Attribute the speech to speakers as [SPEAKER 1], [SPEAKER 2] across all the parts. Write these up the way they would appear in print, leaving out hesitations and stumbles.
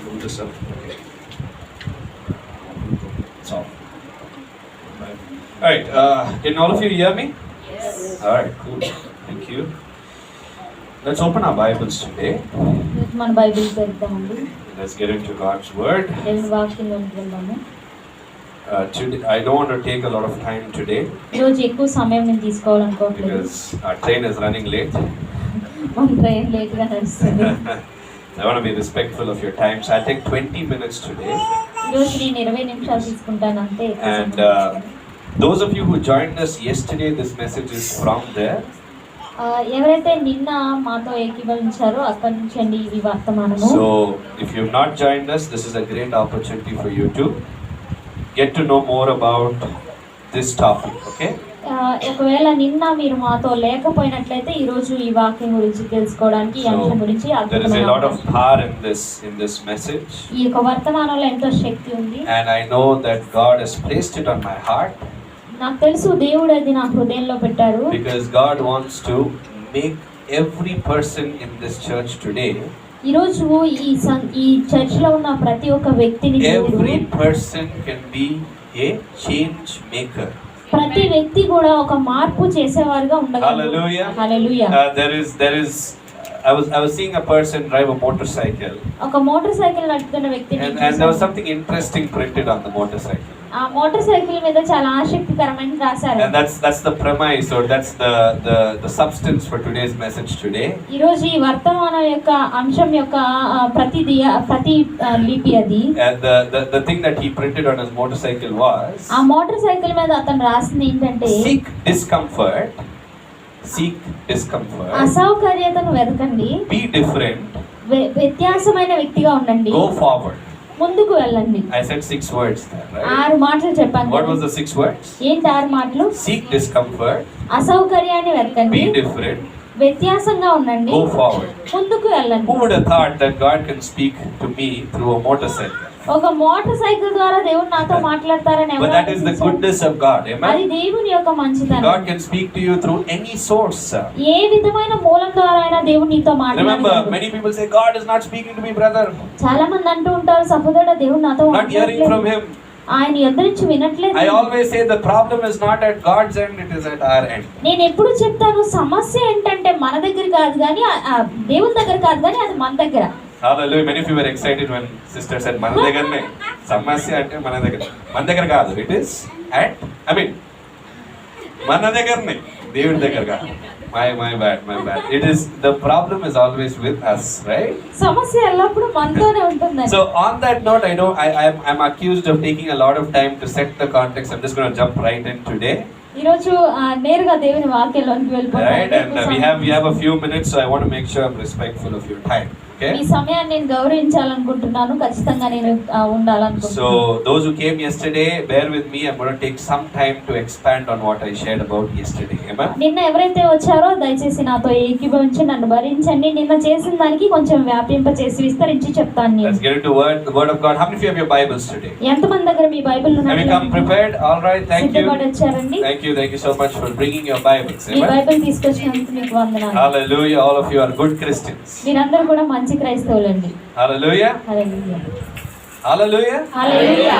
[SPEAKER 1] move this up. Okay. It's off. All right. Can all of you hear me?
[SPEAKER 2] Yes.
[SPEAKER 1] All right. Cool. Thank you. Let's open our Bibles today.
[SPEAKER 2] మన Bible తెరుద్దామండి.
[SPEAKER 1] Let's get into God's Word.
[SPEAKER 2] దేవుని వాక్యంలోకి వెళ్దాము.
[SPEAKER 1] Today, I don't want to take a lot of time today
[SPEAKER 2] ఈరోజు ఎక్కువ సమయం నేను తీసుకోవాలనుకోవట్లేదు.
[SPEAKER 1] because our train is running late.
[SPEAKER 2] మన train లేట్గా నడుస్తుంది.
[SPEAKER 1] I want to be respectful of your time, so I'll take 20 minutes today.
[SPEAKER 2] ఈరోజు నేను 20 నిమిషాలు తీసుకుంటాను అంతే.
[SPEAKER 1] And those of you who joined us yesterday, this message is from there.
[SPEAKER 2] ఎవరైతే నిన్న మాతో ఏకీభవించారో అక్కడి నుంచి అండి ఈ వర్తమానము.
[SPEAKER 1] So if you have not joined us, this is a great opportunity for you to get to know more about this topic, okay?
[SPEAKER 2] ఒకవేళ నిన్న మీరు మాతో లేకపోయినట్లయితే ఈ రోజు ఈ వాక్యం గురించి తెలుసుకోవడానికి ఈ అంశం గురించి
[SPEAKER 1] there is a lot of power in this message,
[SPEAKER 2] ఈ యొక్క వర్తమానంలో ఎంతో శక్తి ఉంది.
[SPEAKER 1] and I know that God has placed it on my heart
[SPEAKER 2] నాకు తెలుసు దేవుడు అది నా హృదయంలో పెట్టారు.
[SPEAKER 1] because God wants to make every person in this church today,
[SPEAKER 2] ఈ రోజు ఈ చర్చ్ లో ఉన్న ప్రతి ఒక్క వ్యక్తిని
[SPEAKER 1] every person can be a change maker.
[SPEAKER 2] ప్రతి వ్యక్తి కూడా ఒక మార్పు చేసేవారుగా ఉండగలరు.
[SPEAKER 1] Hallelujah.
[SPEAKER 2] Hallelujah.
[SPEAKER 1] There is I was seeing a person drive a motorcycle,
[SPEAKER 2] ఒక మోటార్ సైకిల్ నడుపుతున్న వ్యక్తిని
[SPEAKER 1] and there was something interesting printed on the motorcycle,
[SPEAKER 2] ఆ మోటార్ సైకిల్ మీద చాలా ఆసక్తికరమైన రాశారు.
[SPEAKER 1] and that's the premise, or that's the substance for today's message today.
[SPEAKER 2] ఈ రోజు ఈ వర్తమానం యొక్క అంశం యొక్క ప్రతి లిపి అది.
[SPEAKER 1] And the thing that he printed on his motorcycle was,
[SPEAKER 2] ఆ మోటార్ సైకిల్ మీద అతను రాసింది ఏంటంటే
[SPEAKER 1] seek discomfort,
[SPEAKER 2] అసౌకర్యతను వెతకండి,
[SPEAKER 1] be different,
[SPEAKER 2] వ్యత్యాసమైన వ్యక్తిగా ఉండండి,
[SPEAKER 1] go forward.
[SPEAKER 2] ముందుకు వెళ్ళండి.
[SPEAKER 1] I said 6 words there, right?
[SPEAKER 2] 6 మాటలు చెప్పాను.
[SPEAKER 1] What was the 6 words?
[SPEAKER 2] ఏంటి 6 మాటలు?
[SPEAKER 1] Seek discomfort,
[SPEAKER 2] అసౌకర్యాన్ని వెతకండి,
[SPEAKER 1] be different,
[SPEAKER 2] వ్యత్యాసంగా ఉండండి,
[SPEAKER 1] go forward.
[SPEAKER 2] ముందుకు వెళ్ళండి.
[SPEAKER 1] Who would have thought that God can speak to me through a motorcycle?
[SPEAKER 2] ఒక మోటార్ సైకిల్ ద్వారా దేవుడు నాతో మాట్లాడతారని
[SPEAKER 1] But that is the goodness of God,
[SPEAKER 2] అది
[SPEAKER 1] amen?
[SPEAKER 2] దేవుని యొక్క మంచితనం.
[SPEAKER 1] God can speak to you through any source.
[SPEAKER 2] ఏ విధమైన మూలం ద్వారా అయినా దేవుడు నీతో
[SPEAKER 1] Remember,
[SPEAKER 2] మాట్లాడతాడు.
[SPEAKER 1] many people say, God is not speaking to me, brother.
[SPEAKER 2] చాలా మంది అంటూ ఉంటారు, సహోదరుడు దేవుడు నాతో
[SPEAKER 1] Not hearing from
[SPEAKER 2] మాట్లాడలేదు,
[SPEAKER 1] him.
[SPEAKER 2] ఆయన ఎదురు నుంచి వినట్లేదు.
[SPEAKER 1] I always say the problem is not at God's end, it is at our end.
[SPEAKER 2] నేను ఎప్పుడు చెప్తాను, సమస్య ఏంటంటే మన దగ్గర కాదు కానీ దేవుని దగ్గర కాదు కానీ అది మన దగ్గర.
[SPEAKER 1] Hallelujah. Many of you were excited when sister said, మన దగ్గరనే సమస్య అంటే మన దగ్గర కాదు. It is at, మన దగ్గరనే, దేవుడి దగ్గర కాదు. My bad. It is, the problem is always with us, right?
[SPEAKER 2] సమస్య ఎల్లప్పుడూ మనతోనే ఉంటుంది.
[SPEAKER 1] So on that note, I know I'm accused of taking a lot of time to set the context. I'm just going to jump right in today.
[SPEAKER 2] ఈ రోజు నేరుగా దేవుని వాక్యంలోకి వెళ్ళిపోతాం.
[SPEAKER 1] Right, and we have a few minutes, so I want to make sure I'm respectful of your time. Okay?
[SPEAKER 2] ఈ సమయాన్ని నేను గౌరవించాలనుకుంటున్నాను, ఖచ్చితంగా నేను ఉండాలనుకుంటున్నాను.
[SPEAKER 1] So those who came yesterday, bear with me. I'm going to take some time to expand on what I shared about yesterday. Amen.
[SPEAKER 2] నిన్న ఎవరైతే వచ్చారో దయచేసి నాతో ఏకీభవించి నన్ను భరించండి. నిన్న చేసిన దానికి కొంచెం వ్యాపింపచేసి విస్తరించి చెప్తాను నేను.
[SPEAKER 1] Let's get into the word of God. How many of you have your Bibles today?
[SPEAKER 2] ఎంతమంది దగ్గర మీ Bible
[SPEAKER 1] Have you come prepared? All right, thank you.
[SPEAKER 2] సిద్ధపడి వచ్చారండి.
[SPEAKER 1] Thank you so much for bringing your Bibles.
[SPEAKER 2] మీ
[SPEAKER 1] Amen.
[SPEAKER 2] Bible తీసుకొచ్చినందుకు మీకు వందనాలు.
[SPEAKER 1] Hallelujah. All of you are good Christians.
[SPEAKER 2] మీరందరూ కూడా మంచి క్రైస్తవులండి.
[SPEAKER 1] Hallelujah.
[SPEAKER 2] Hallelujah.
[SPEAKER 1] Hallelujah.
[SPEAKER 2] Hallelujah.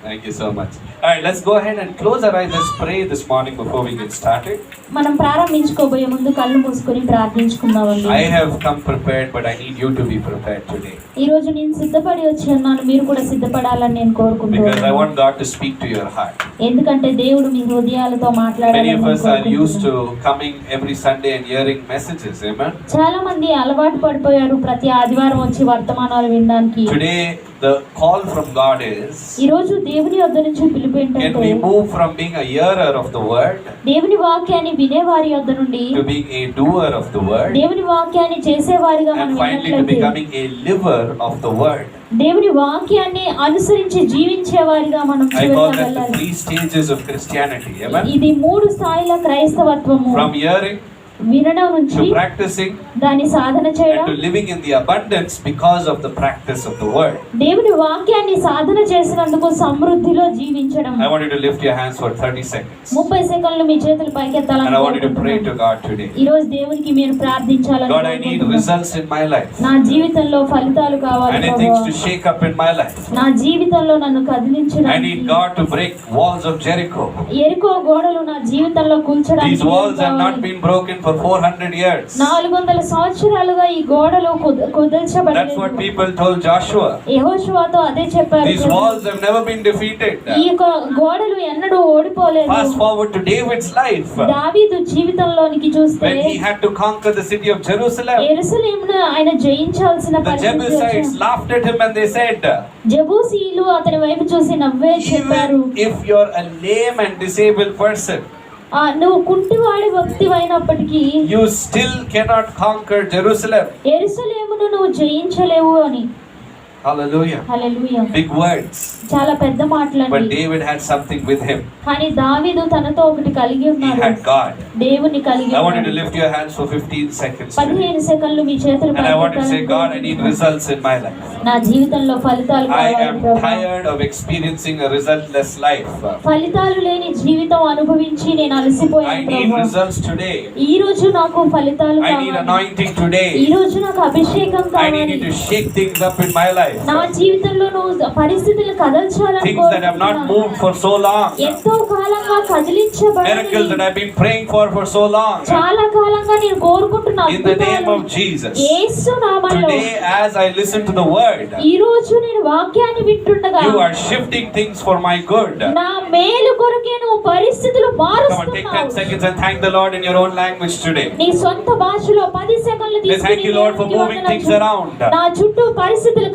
[SPEAKER 1] Thank you so much. All right, let's go ahead and close our eyes. Let's pray this morning before we get started.
[SPEAKER 2] మనం ప్రారంభించుకోబోయే ముందు కళ్ళు మూసుకొని ప్రార్థించుకుందామండి.
[SPEAKER 1] I have come prepared, but I need you to be prepared today.
[SPEAKER 2] ఈ రోజు నేను సిద్ధపడి వచ్చి ఉన్నాను, మీరు కూడా సిద్ధపడాలని నేను
[SPEAKER 1] Because I
[SPEAKER 2] కోరుకుంటున్నాను.
[SPEAKER 1] want God to speak to your heart.
[SPEAKER 2] ఎందుకంటే దేవుడు మీ హృదయాలతో మాట్లాడాలని
[SPEAKER 1] Many of
[SPEAKER 2] నేను
[SPEAKER 1] us are used
[SPEAKER 2] కోరుకుంటున్నాను.
[SPEAKER 1] to coming every Sunday and hearing messages. Amen.
[SPEAKER 2] చాలా మంది అలవాటు పడిపోయారు ప్రతి ఆదివారం వచ్చి వర్తమానాలు వినడానికి.
[SPEAKER 1] Today, the call from God is,
[SPEAKER 2] ఈ రోజు దేవుని వద్ద నుంచి పిలుపు
[SPEAKER 1] can
[SPEAKER 2] ఏంటంటే
[SPEAKER 1] we move from being a hearer of the word
[SPEAKER 2] దేవుని వాక్యాన్ని వినేవారి వద్ద నుండి
[SPEAKER 1] to being a doer of the word,
[SPEAKER 2] దేవుని వాక్యాన్ని చేసేవారిగా మనం
[SPEAKER 1] and finally to
[SPEAKER 2] విన్నట్లయితే
[SPEAKER 1] becoming a liver of the word.
[SPEAKER 2] దేవుని వాక్యాన్ని అనుసరించి జీవించేవారిగా మనం
[SPEAKER 1] I call that the
[SPEAKER 2] వెళ్ళాలి.
[SPEAKER 1] 3 stages of Christianity. Amen.
[SPEAKER 2] ఇది 3 స్థాయిల క్రైస్తవత్వము.
[SPEAKER 1] From hearing,
[SPEAKER 2] వినడం నుంచి
[SPEAKER 1] to practicing
[SPEAKER 2] దాని సాధన
[SPEAKER 1] and
[SPEAKER 2] చేయడం,
[SPEAKER 1] to living in the abundance because of the practice of the word.
[SPEAKER 2] దేవుని వాక్యాన్ని సాధన చేసినందుకు సమృద్ధిలో జీవించడం.
[SPEAKER 1] I want you to lift your hands for 30 seconds.
[SPEAKER 2] 30 సెకన్లు మీ చేతులు
[SPEAKER 1] And
[SPEAKER 2] పైకెత్తాలని
[SPEAKER 1] I want you to pray to God today.
[SPEAKER 2] ఈ రోజు దేవునికి మీరు ప్రార్థించాలని
[SPEAKER 1] God, I need results in my life.
[SPEAKER 2] నా జీవితంలో ఫలితాలు కావాలి
[SPEAKER 1] I need things to shake up in my life.
[SPEAKER 2] నా జీవితంలో నన్ను కదిలించడం.
[SPEAKER 1] I need God to break walls of Jericho.
[SPEAKER 2] ఎరికో గోడలు నా జీవితంలో కూల్చడానికి
[SPEAKER 1] These walls have not been broken for 400 years.
[SPEAKER 2] 400 సంవత్సరాలుగా ఈ గోడలు
[SPEAKER 1] That's
[SPEAKER 2] కుదల్చబడలేదు.
[SPEAKER 1] what people told Joshua.
[SPEAKER 2] యెహోషువతో అదే చెప్పారు.
[SPEAKER 1] These walls have never been defeated.
[SPEAKER 2] ఈ యొక్క గోడలు ఎన్నడూ ఓడిపోలేదు.
[SPEAKER 1] Fast forward to David's life.
[SPEAKER 2] దావీదు జీవితంలోనికి చూస్తే
[SPEAKER 1] When he had to conquer the city of Jerusalem,
[SPEAKER 2] యెరూషలేమును ఆయన జయించాల్సిన
[SPEAKER 1] the Jebusites laughed at him and they said,
[SPEAKER 2] జెబూసీయులు అతని వైపు చూసి నవ్వే చెప్పారు,
[SPEAKER 1] even if you're a lame and disabled person,
[SPEAKER 2] నువ్వు కుంటివాడి వ్యక్తివైనప్పటికీ
[SPEAKER 1] you still cannot conquer Jerusalem.
[SPEAKER 2] యెరూషలేమును నువ్వు జయించలేవు అని.
[SPEAKER 1] Hallelujah.
[SPEAKER 2] హల్లెలూయా.
[SPEAKER 1] Big words.
[SPEAKER 2] చాలా పెద్ద
[SPEAKER 1] But
[SPEAKER 2] మాటలండి.
[SPEAKER 1] David had something with him.
[SPEAKER 2] కానీ దావీదు తనతో ఒకటి కలిగి
[SPEAKER 1] He
[SPEAKER 2] ఉన్నాడు.
[SPEAKER 1] had God.
[SPEAKER 2] దేవుని కలిగి
[SPEAKER 1] I want you to
[SPEAKER 2] ఉన్నాడు.
[SPEAKER 1] lift your hands for 15 seconds today.
[SPEAKER 2] 15 సెకన్లు మీ చేతులు
[SPEAKER 1] And I want you to say, God, I need
[SPEAKER 2] పైకెత్తాలని
[SPEAKER 1] results in my life.
[SPEAKER 2] నా జీవితంలో ఫలితాలు
[SPEAKER 1] I
[SPEAKER 2] కావాలి
[SPEAKER 1] am
[SPEAKER 2] ప్రభువా.
[SPEAKER 1] tired of experiencing a resultless life.
[SPEAKER 2] ఫలితాలు లేని జీవితం అనుభవించి నేను
[SPEAKER 1] I
[SPEAKER 2] అలసిపోయాను
[SPEAKER 1] need
[SPEAKER 2] ప్రభువా.
[SPEAKER 1] results today.
[SPEAKER 2] ఈ రోజు నాకు ఫలితాలు
[SPEAKER 1] I need
[SPEAKER 2] కావాలి.
[SPEAKER 1] anointing today.
[SPEAKER 2] ఈ రోజు నాకు అభిషేకం
[SPEAKER 1] I
[SPEAKER 2] కావాలి.
[SPEAKER 1] need you to shake things up in my life.
[SPEAKER 2] నా జీవితంలో నువ్వు పరిస్థితులు కదల్చాలని
[SPEAKER 1] Things that have not moved for so long.
[SPEAKER 2] ఎంతో కాలంగా
[SPEAKER 1] Miracles that
[SPEAKER 2] కదిలించబడి
[SPEAKER 1] I've been praying for so long.
[SPEAKER 2] చాలా కాలంగా నేను కోరుకుంటున్న
[SPEAKER 1] In the name
[SPEAKER 2] అద్భుతాలు
[SPEAKER 1] of Jesus.
[SPEAKER 2] యేసు నామములో
[SPEAKER 1] Today as I listen to the word,
[SPEAKER 2] ఈ రోజు నేను వాక్యాన్ని వింటుండగా
[SPEAKER 1] you are shifting things for my good.
[SPEAKER 2] నా మేలు కొరకే నువ్వు పరిస్థితులు
[SPEAKER 1] Come on, take 10
[SPEAKER 2] మారుస్తున్నావు.
[SPEAKER 1] seconds and thank the Lord in your own language today.
[SPEAKER 2] నీ సొంత భాషలో 10 సెకన్లు
[SPEAKER 1] Say, thank you, Lord, for moving things around.
[SPEAKER 2] నా చుట్టూ పరిస్థితులు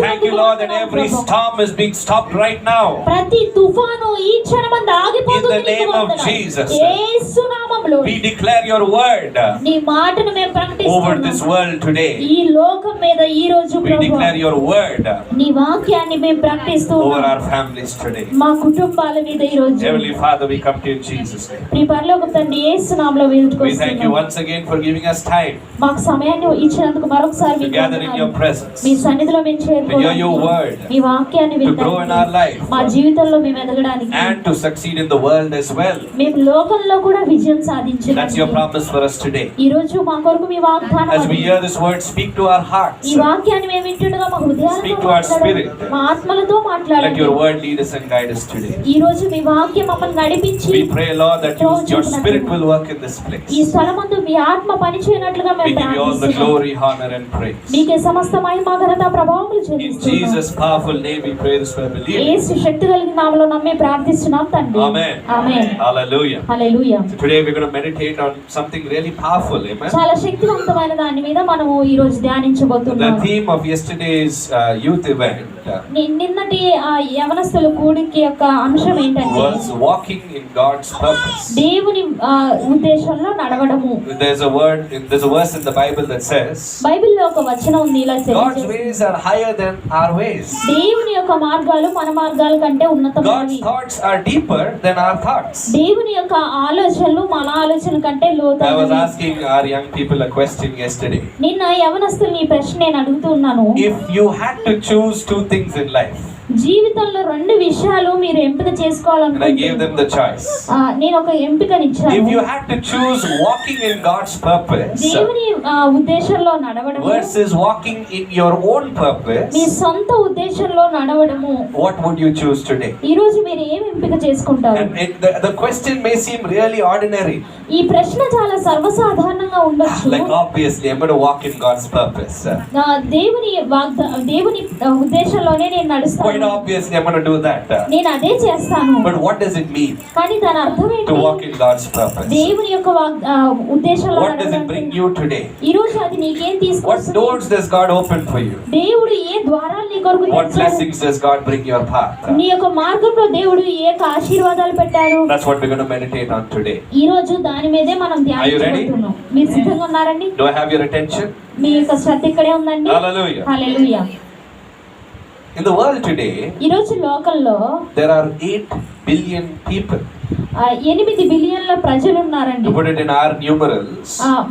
[SPEAKER 1] Thank you, Lord, that every storm is being stopped right now.
[SPEAKER 2] ప్రతి తుఫాను ఈ క్షణమందు ఆగిపోతుంది.
[SPEAKER 1] In the name of Jesus.
[SPEAKER 2] యేసు నామములో
[SPEAKER 1] We declare your word
[SPEAKER 2] నీ మాటను మేము
[SPEAKER 1] over this
[SPEAKER 2] ప్రకటిస్తున్నాము.
[SPEAKER 1] world today.
[SPEAKER 2] ఈ లోకం మీద ఈ రోజు
[SPEAKER 1] We declare your word
[SPEAKER 2] నీ వాక్యాన్ని మేము ప్రకటిస్తూ
[SPEAKER 1] over
[SPEAKER 2] ఉన్నాము.
[SPEAKER 1] our families today.
[SPEAKER 2] మా కుటుంబాల మీద ఈ రోజు
[SPEAKER 1] Heavenly Father, we come to you in Jesus' name.
[SPEAKER 2] నీ పరలోక తండ్రి యేసు నామములో
[SPEAKER 1] We thank you
[SPEAKER 2] వేడుకొస్తున్నాము.
[SPEAKER 1] once again for giving us time
[SPEAKER 2] మాకు సమయాన్ని ఇచ్చినందుకు మరొకసారి
[SPEAKER 1] to
[SPEAKER 2] మీకు
[SPEAKER 1] gather in your
[SPEAKER 2] వందనాలు.
[SPEAKER 1] presence,
[SPEAKER 2] మీ సన్నిధిలో మేము
[SPEAKER 1] to hear your
[SPEAKER 2] చేరుకోవడానికి
[SPEAKER 1] word,
[SPEAKER 2] మీ వాక్యాన్ని
[SPEAKER 1] to grow in our
[SPEAKER 2] వినడానికి
[SPEAKER 1] life,
[SPEAKER 2] మా జీవితంలో మేము ఎదగడానికి
[SPEAKER 1] and to succeed in the world as well.
[SPEAKER 2] మేము లోకంలో కూడా విజయం
[SPEAKER 1] That's your
[SPEAKER 2] సాధించడానికి
[SPEAKER 1] promise for us today.
[SPEAKER 2] ఈ రోజు మా కొరకు మీ వాగ్దానం
[SPEAKER 1] As we
[SPEAKER 2] అది.
[SPEAKER 1] hear this word, speak to our hearts.
[SPEAKER 2] ఈ వాక్యాన్ని మేము వింటుండగా మా
[SPEAKER 1] Speak
[SPEAKER 2] హృదయాలతో
[SPEAKER 1] to our
[SPEAKER 2] మాట్లాడండి,
[SPEAKER 1] spirit.
[SPEAKER 2] మా ఆత్మలతో
[SPEAKER 1] Let
[SPEAKER 2] మాట్లాడండి.
[SPEAKER 1] your word lead us and guide us today.
[SPEAKER 2] ఈ రోజు మీ వాక్యం మమ్మల్ని నడిపించి
[SPEAKER 1] We pray, Lord, that your spirit will work in this place.
[SPEAKER 2] ఈ స్థలమందు మీ ఆత్మ పని చేయనట్లుగా
[SPEAKER 1] We
[SPEAKER 2] మేము
[SPEAKER 1] give you all the
[SPEAKER 2] ప్రార్థిస్తున్నాము.
[SPEAKER 1] glory, honor, and praise.
[SPEAKER 2] మీకే సమస్త మహిమ ఘనత ప్రభావములు
[SPEAKER 1] In
[SPEAKER 2] చెల్లిస్తున్నాము.
[SPEAKER 1] Jesus' powerful name, we pray this for believing.
[SPEAKER 2] యేసు శక్తి కలిగిన నామములో నమ్మి ప్రార్థిస్తున్నాం తండ్రి.
[SPEAKER 1] Amen.
[SPEAKER 2] Amen.
[SPEAKER 1] Hallelujah.
[SPEAKER 2] Hallelujah.
[SPEAKER 1] So today we're going to meditate on something really powerful. Amen.
[SPEAKER 2] చాలా శక్తివంతమైన దాని మీద మనము ఈ రోజు
[SPEAKER 1] The
[SPEAKER 2] ధ్యానించబోతున్నాము.
[SPEAKER 1] theme of yesterday's youth event
[SPEAKER 2] నిన్నటి ఆ యవనస్తుల కూడికి యొక్క అంశం ఏంటంటే
[SPEAKER 1] was walking in God's purpose.
[SPEAKER 2] దేవుని ఉద్దేశంలో నడవడము.
[SPEAKER 1] There's a verse in the Bible that says,
[SPEAKER 2] బైబిల్లో ఒక వచనం ఉంది ఇలా
[SPEAKER 1] God's
[SPEAKER 2] తెలియజేస్తుంది.
[SPEAKER 1] ways are higher than our ways.
[SPEAKER 2] దేవుని యొక్క మార్గాలు మన మార్గాల కంటే
[SPEAKER 1] God's
[SPEAKER 2] ఉన్నతమైనవి.
[SPEAKER 1] thoughts are deeper than our thoughts.
[SPEAKER 2] దేవుని యొక్క ఆలోచనలు మన ఆలోచన కంటే
[SPEAKER 1] I was
[SPEAKER 2] లోతైనవి.
[SPEAKER 1] asking our young people a question yesterday.
[SPEAKER 2] నిన్న యవనస్తుల్ని ఈ ప్రశ్న నేను అడుగుతూ ఉన్నాను.
[SPEAKER 1] If you had to choose two things in life,
[SPEAKER 2] జీవితంలో రెండు విషయాలు మీరు ఎంపిక
[SPEAKER 1] and I
[SPEAKER 2] చేసుకోవాలనుకుంటే
[SPEAKER 1] gave them the choice.
[SPEAKER 2] నేను ఒక ఎంపికనిచ్చాను.
[SPEAKER 1] If you had to choose walking in God's purpose
[SPEAKER 2] దేవుని ఉద్దేశంలో నడవడము
[SPEAKER 1] versus walking in your own purpose,
[SPEAKER 2] మీ సొంత ఉద్దేశంలో నడవడము,
[SPEAKER 1] what would you choose today?
[SPEAKER 2] ఈ రోజు మీరు ఏం ఎంపిక చేసుకుంటారు?
[SPEAKER 1] And the question may seem really ordinary.
[SPEAKER 2] ఈ ప్రశ్న చాలా సర్వసాధారణంగా ఉండొచ్చు.
[SPEAKER 1] Like obviously, I'm going to walk in God's purpose.
[SPEAKER 2] దేవుని ఉద్దేశంలోనే నేను నడుస్తాను.
[SPEAKER 1] Quite obviously, I'm going to do that.
[SPEAKER 2] నేను అదే చేస్తాను.
[SPEAKER 1] But what does it mean
[SPEAKER 2] కానీ దాని అర్థం
[SPEAKER 1] to
[SPEAKER 2] ఏంటి?
[SPEAKER 1] walk in God's purpose?
[SPEAKER 2] దేవుని యొక్క ఉద్దేశంలో
[SPEAKER 1] What does it bring
[SPEAKER 2] నడవడానికి
[SPEAKER 1] you today?
[SPEAKER 2] ఈ రోజు అది నీకేం
[SPEAKER 1] What
[SPEAKER 2] తీసుకొస్తుంది?
[SPEAKER 1] doors does God open for you?
[SPEAKER 2] దేవుడు ఏ ద్వారాలు నీ కొరకు
[SPEAKER 1] What
[SPEAKER 2] తెరిచాడు?
[SPEAKER 1] blessings does God bring your path?
[SPEAKER 2] నీ యొక్క మార్గంలో దేవుడు ఏ ఆశీర్వాదాలు పెట్టారు?
[SPEAKER 1] That's what we're going to meditate on today.
[SPEAKER 2] ఈ రోజు దాని మీదే మనం ధ్యానించబోతున్నాం. మీరు సిద్ధంగా ఉన్నారండి?
[SPEAKER 1] Do I have your attention?
[SPEAKER 2] మీ యొక్క శ్రద్ధ ఇక్కడే ఉందండి.
[SPEAKER 1] Hallelujah.
[SPEAKER 2] Hallelujah.
[SPEAKER 1] In the world today,
[SPEAKER 2] ఈ రోజు లోకంలో
[SPEAKER 1] there are 8 billion people.
[SPEAKER 2] 8 బిలియన్ల ప్రజలు ఉన్నారండి.
[SPEAKER 1] To put it in our numerals,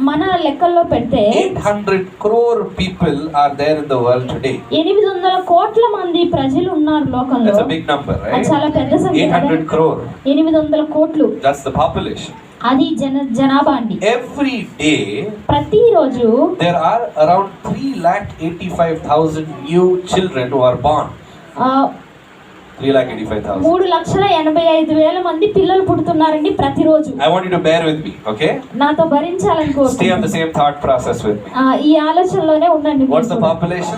[SPEAKER 2] మన లెక్కల్లో పెడితే
[SPEAKER 1] 800 crore people are there in the world today.
[SPEAKER 2] 800 కోట్ల మంది ప్రజలు ఉన్నారు లోకంలో.
[SPEAKER 1] That's a big number,
[SPEAKER 2] అది
[SPEAKER 1] right?
[SPEAKER 2] చాలా పెద్ద సంఖ్య.
[SPEAKER 1] 800 crore.
[SPEAKER 2] 800 కోట్లు.
[SPEAKER 1] That's the population.
[SPEAKER 2] అది జనాభా అండి.
[SPEAKER 1] Every day
[SPEAKER 2] ప్రతిరోజు
[SPEAKER 1] there are around 3,85,000 new children who are born. 3,85,000.
[SPEAKER 2] 3,85,000 మంది పిల్లలు పుడుతున్నారండి ప్రతిరోజు.
[SPEAKER 1] I want you to bear with me, okay?
[SPEAKER 2] నాతో భరించాలని
[SPEAKER 1] Stay on
[SPEAKER 2] కోరుకుంటున్నాను.
[SPEAKER 1] the same thought process with me.
[SPEAKER 2] ఈ ఆలోచనలోనే ఉండండి.
[SPEAKER 1] What's the population?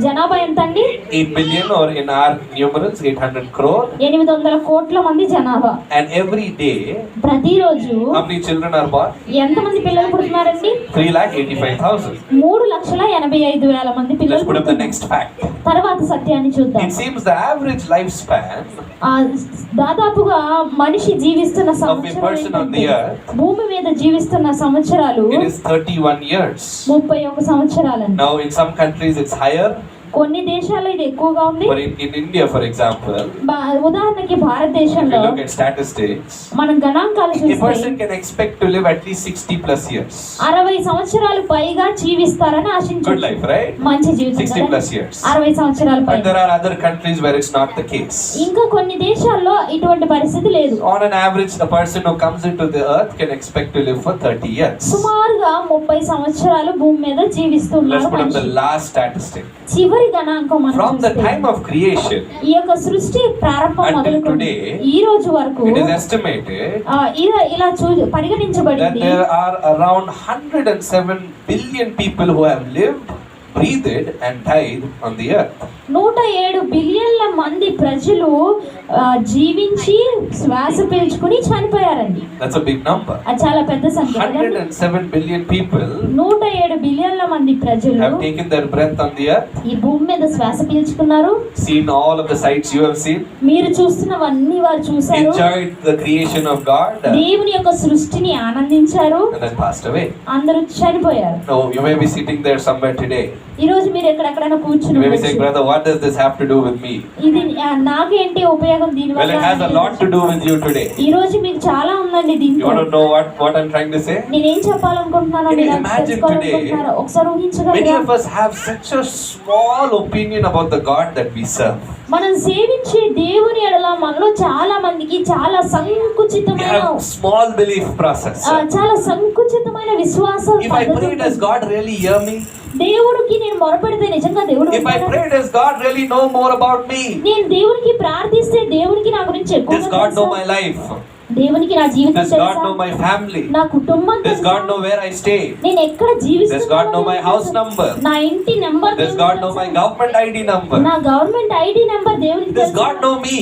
[SPEAKER 2] జనాభా ఎంత అండి?
[SPEAKER 1] 8 billion, or in our numerals 800 crore.
[SPEAKER 2] 800 కోట్ల మంది జనాభా.
[SPEAKER 1] And every day,
[SPEAKER 2] ప్రతిరోజు
[SPEAKER 1] how many children are born?
[SPEAKER 2] ఎంతమంది పిల్లలు పుడుతున్నారండి?
[SPEAKER 1] 3,85,000.
[SPEAKER 2] 3,85,000 మంది పిల్లలు
[SPEAKER 1] Let's put up the
[SPEAKER 2] పుడుతున్నారు.
[SPEAKER 1] next fact.
[SPEAKER 2] తర్వాత సత్యాన్ని చూద్దాం.
[SPEAKER 1] It seems the average lifespan
[SPEAKER 2] దాదాపుగా మనిషి జీవిస్తున్న
[SPEAKER 1] person on
[SPEAKER 2] సంవత్సరాలు
[SPEAKER 1] the earth,
[SPEAKER 2] భూమి మీద జీవిస్తున్న సంవత్సరాలు
[SPEAKER 1] it is 31 years.
[SPEAKER 2] 31 సంవత్సరాలండి.
[SPEAKER 1] Now in some countries it's higher,
[SPEAKER 2] కొన్ని దేశాల్లో ఇది ఎక్కువగా ఉంది.
[SPEAKER 1] but in India, for example,
[SPEAKER 2] ఉదాహరణకి
[SPEAKER 1] if
[SPEAKER 2] భారతదేశంలో
[SPEAKER 1] you look at statistics,
[SPEAKER 2] మనం గణాంకాలు
[SPEAKER 1] a
[SPEAKER 2] చూస్తే
[SPEAKER 1] person can expect to live at least 60 plus years.
[SPEAKER 2] 60 సంవత్సరాలు పైగా జీవిస్తారని
[SPEAKER 1] Good
[SPEAKER 2] ఆశించవచ్చు.
[SPEAKER 1] life, right?
[SPEAKER 2] మంచి జీవితం
[SPEAKER 1] 60
[SPEAKER 2] కదా?
[SPEAKER 1] plus years.
[SPEAKER 2] 60 సంవత్సరాల
[SPEAKER 1] But
[SPEAKER 2] పైగా.
[SPEAKER 1] there are other countries where it's not the case.
[SPEAKER 2] ఇంకా కొన్ని దేశాల్లో ఇటువంటి పరిస్థితి లేదు.
[SPEAKER 1] On an average, the person who comes into the earth can expect to live for 30 years.
[SPEAKER 2] సుమారుగా 30 సంవత్సరాలు భూమి మీద
[SPEAKER 1] Let's
[SPEAKER 2] జీవిస్తున్నారు
[SPEAKER 1] put up the
[SPEAKER 2] మనిషి.
[SPEAKER 1] last statistic.
[SPEAKER 2] చివరి గణాంకం మనం
[SPEAKER 1] From the
[SPEAKER 2] చూస్తే
[SPEAKER 1] time of creation,
[SPEAKER 2] ఈ యొక్క సృష్టి ప్రారంభం
[SPEAKER 1] Until
[SPEAKER 2] మొదలుకొని
[SPEAKER 1] today,
[SPEAKER 2] ఈ రోజు వరకు
[SPEAKER 1] it is estimated
[SPEAKER 2] ఇలా that పరిగణించబడింది.
[SPEAKER 1] there are around 107 billion people who have lived, breathed and died on the earth.
[SPEAKER 2] 107 బిలియన్ల మంది ప్రజలు జీవించి శ్వాస పీల్చుకుని చనిపోయారండి.
[SPEAKER 1] That's a big number.
[SPEAKER 2] అది చాలా పెద్ద సంఖ్య కదండి.
[SPEAKER 1] 107 billion people
[SPEAKER 2] 107 బిలియన్ల మంది ప్రజలు
[SPEAKER 1] have taken their breath on the earth,
[SPEAKER 2] ఈ భూమి మీద శ్వాస పీల్చుకున్నారు.
[SPEAKER 1] seen all of the sights you have seen,
[SPEAKER 2] మీరు చూస్తున్నవన్నీ వారు చూశారు.
[SPEAKER 1] enjoyed the creation of God,
[SPEAKER 2] దేవుని యొక్క సృష్టిని ఆనందించారు.
[SPEAKER 1] and then passed away.
[SPEAKER 2] అందరూ చనిపోయారు.
[SPEAKER 1] No, you may be sitting there somewhere today.
[SPEAKER 2] ఈ రోజు మీరు ఎక్కడెక్కడైనా కూర్చుని
[SPEAKER 1] You may be saying,
[SPEAKER 2] ఉండొచ్చు.
[SPEAKER 1] brother, what does this have to do with me?
[SPEAKER 2] ఇది నాకేంటి ఉపయోగం దీని
[SPEAKER 1] Well, it has a lot to do with you today.
[SPEAKER 2] ఈ రోజు మీకు చాలా ఉందండి
[SPEAKER 1] You
[SPEAKER 2] దీంట్లో.
[SPEAKER 1] want to know what I'm trying to say?
[SPEAKER 2] నేనేం చెప్పాలనుకుంటున్నానో
[SPEAKER 1] Can you
[SPEAKER 2] మీరు
[SPEAKER 1] imagine
[SPEAKER 2] తెలుసుకోవాలనుకుంటున్నారా? ఒకసారి
[SPEAKER 1] Many
[SPEAKER 2] ఊహించగలరా?
[SPEAKER 1] of us have such a small opinion about the God that we serve.
[SPEAKER 2] మనం సేవించే దేవుని ఎడల మనలో చాలా మందికి చాలా
[SPEAKER 1] We
[SPEAKER 2] సంకుచితమైన
[SPEAKER 1] have small belief process.
[SPEAKER 2] చాలా సంకుచితమైన విశ్వాస
[SPEAKER 1] If I pray, does God really hear me?
[SPEAKER 2] దేవుడికి నేను మొరపెడితే నిజంగా దేవుడు
[SPEAKER 1] If I
[SPEAKER 2] వింటాడా?
[SPEAKER 1] pray, does God really know more about me?
[SPEAKER 2] నేను దేవునికి ప్రార్థిస్తే దేవునికి నా గురించి ఎక్కువ
[SPEAKER 1] Does God know my life?
[SPEAKER 2] దేవునికి నా జీవితం
[SPEAKER 1] Does God
[SPEAKER 2] తెలుసా?
[SPEAKER 1] know my family?
[SPEAKER 2] నా కుటుంబం
[SPEAKER 1] Does
[SPEAKER 2] తెలుసా?
[SPEAKER 1] God know where I stay?
[SPEAKER 2] నేను ఎక్కడ
[SPEAKER 1] Does
[SPEAKER 2] జీవిస్తున్నానో
[SPEAKER 1] God know my
[SPEAKER 2] దేవునికి
[SPEAKER 1] house
[SPEAKER 2] తెలుసు.
[SPEAKER 1] number?
[SPEAKER 2] నా ఇంటి number
[SPEAKER 1] Does God know my government ID number?
[SPEAKER 2] నా గవర్నమెంట్ ఐడి నెంబర్ దేవునికి
[SPEAKER 1] Does
[SPEAKER 2] తెలుసా?
[SPEAKER 1] God know me?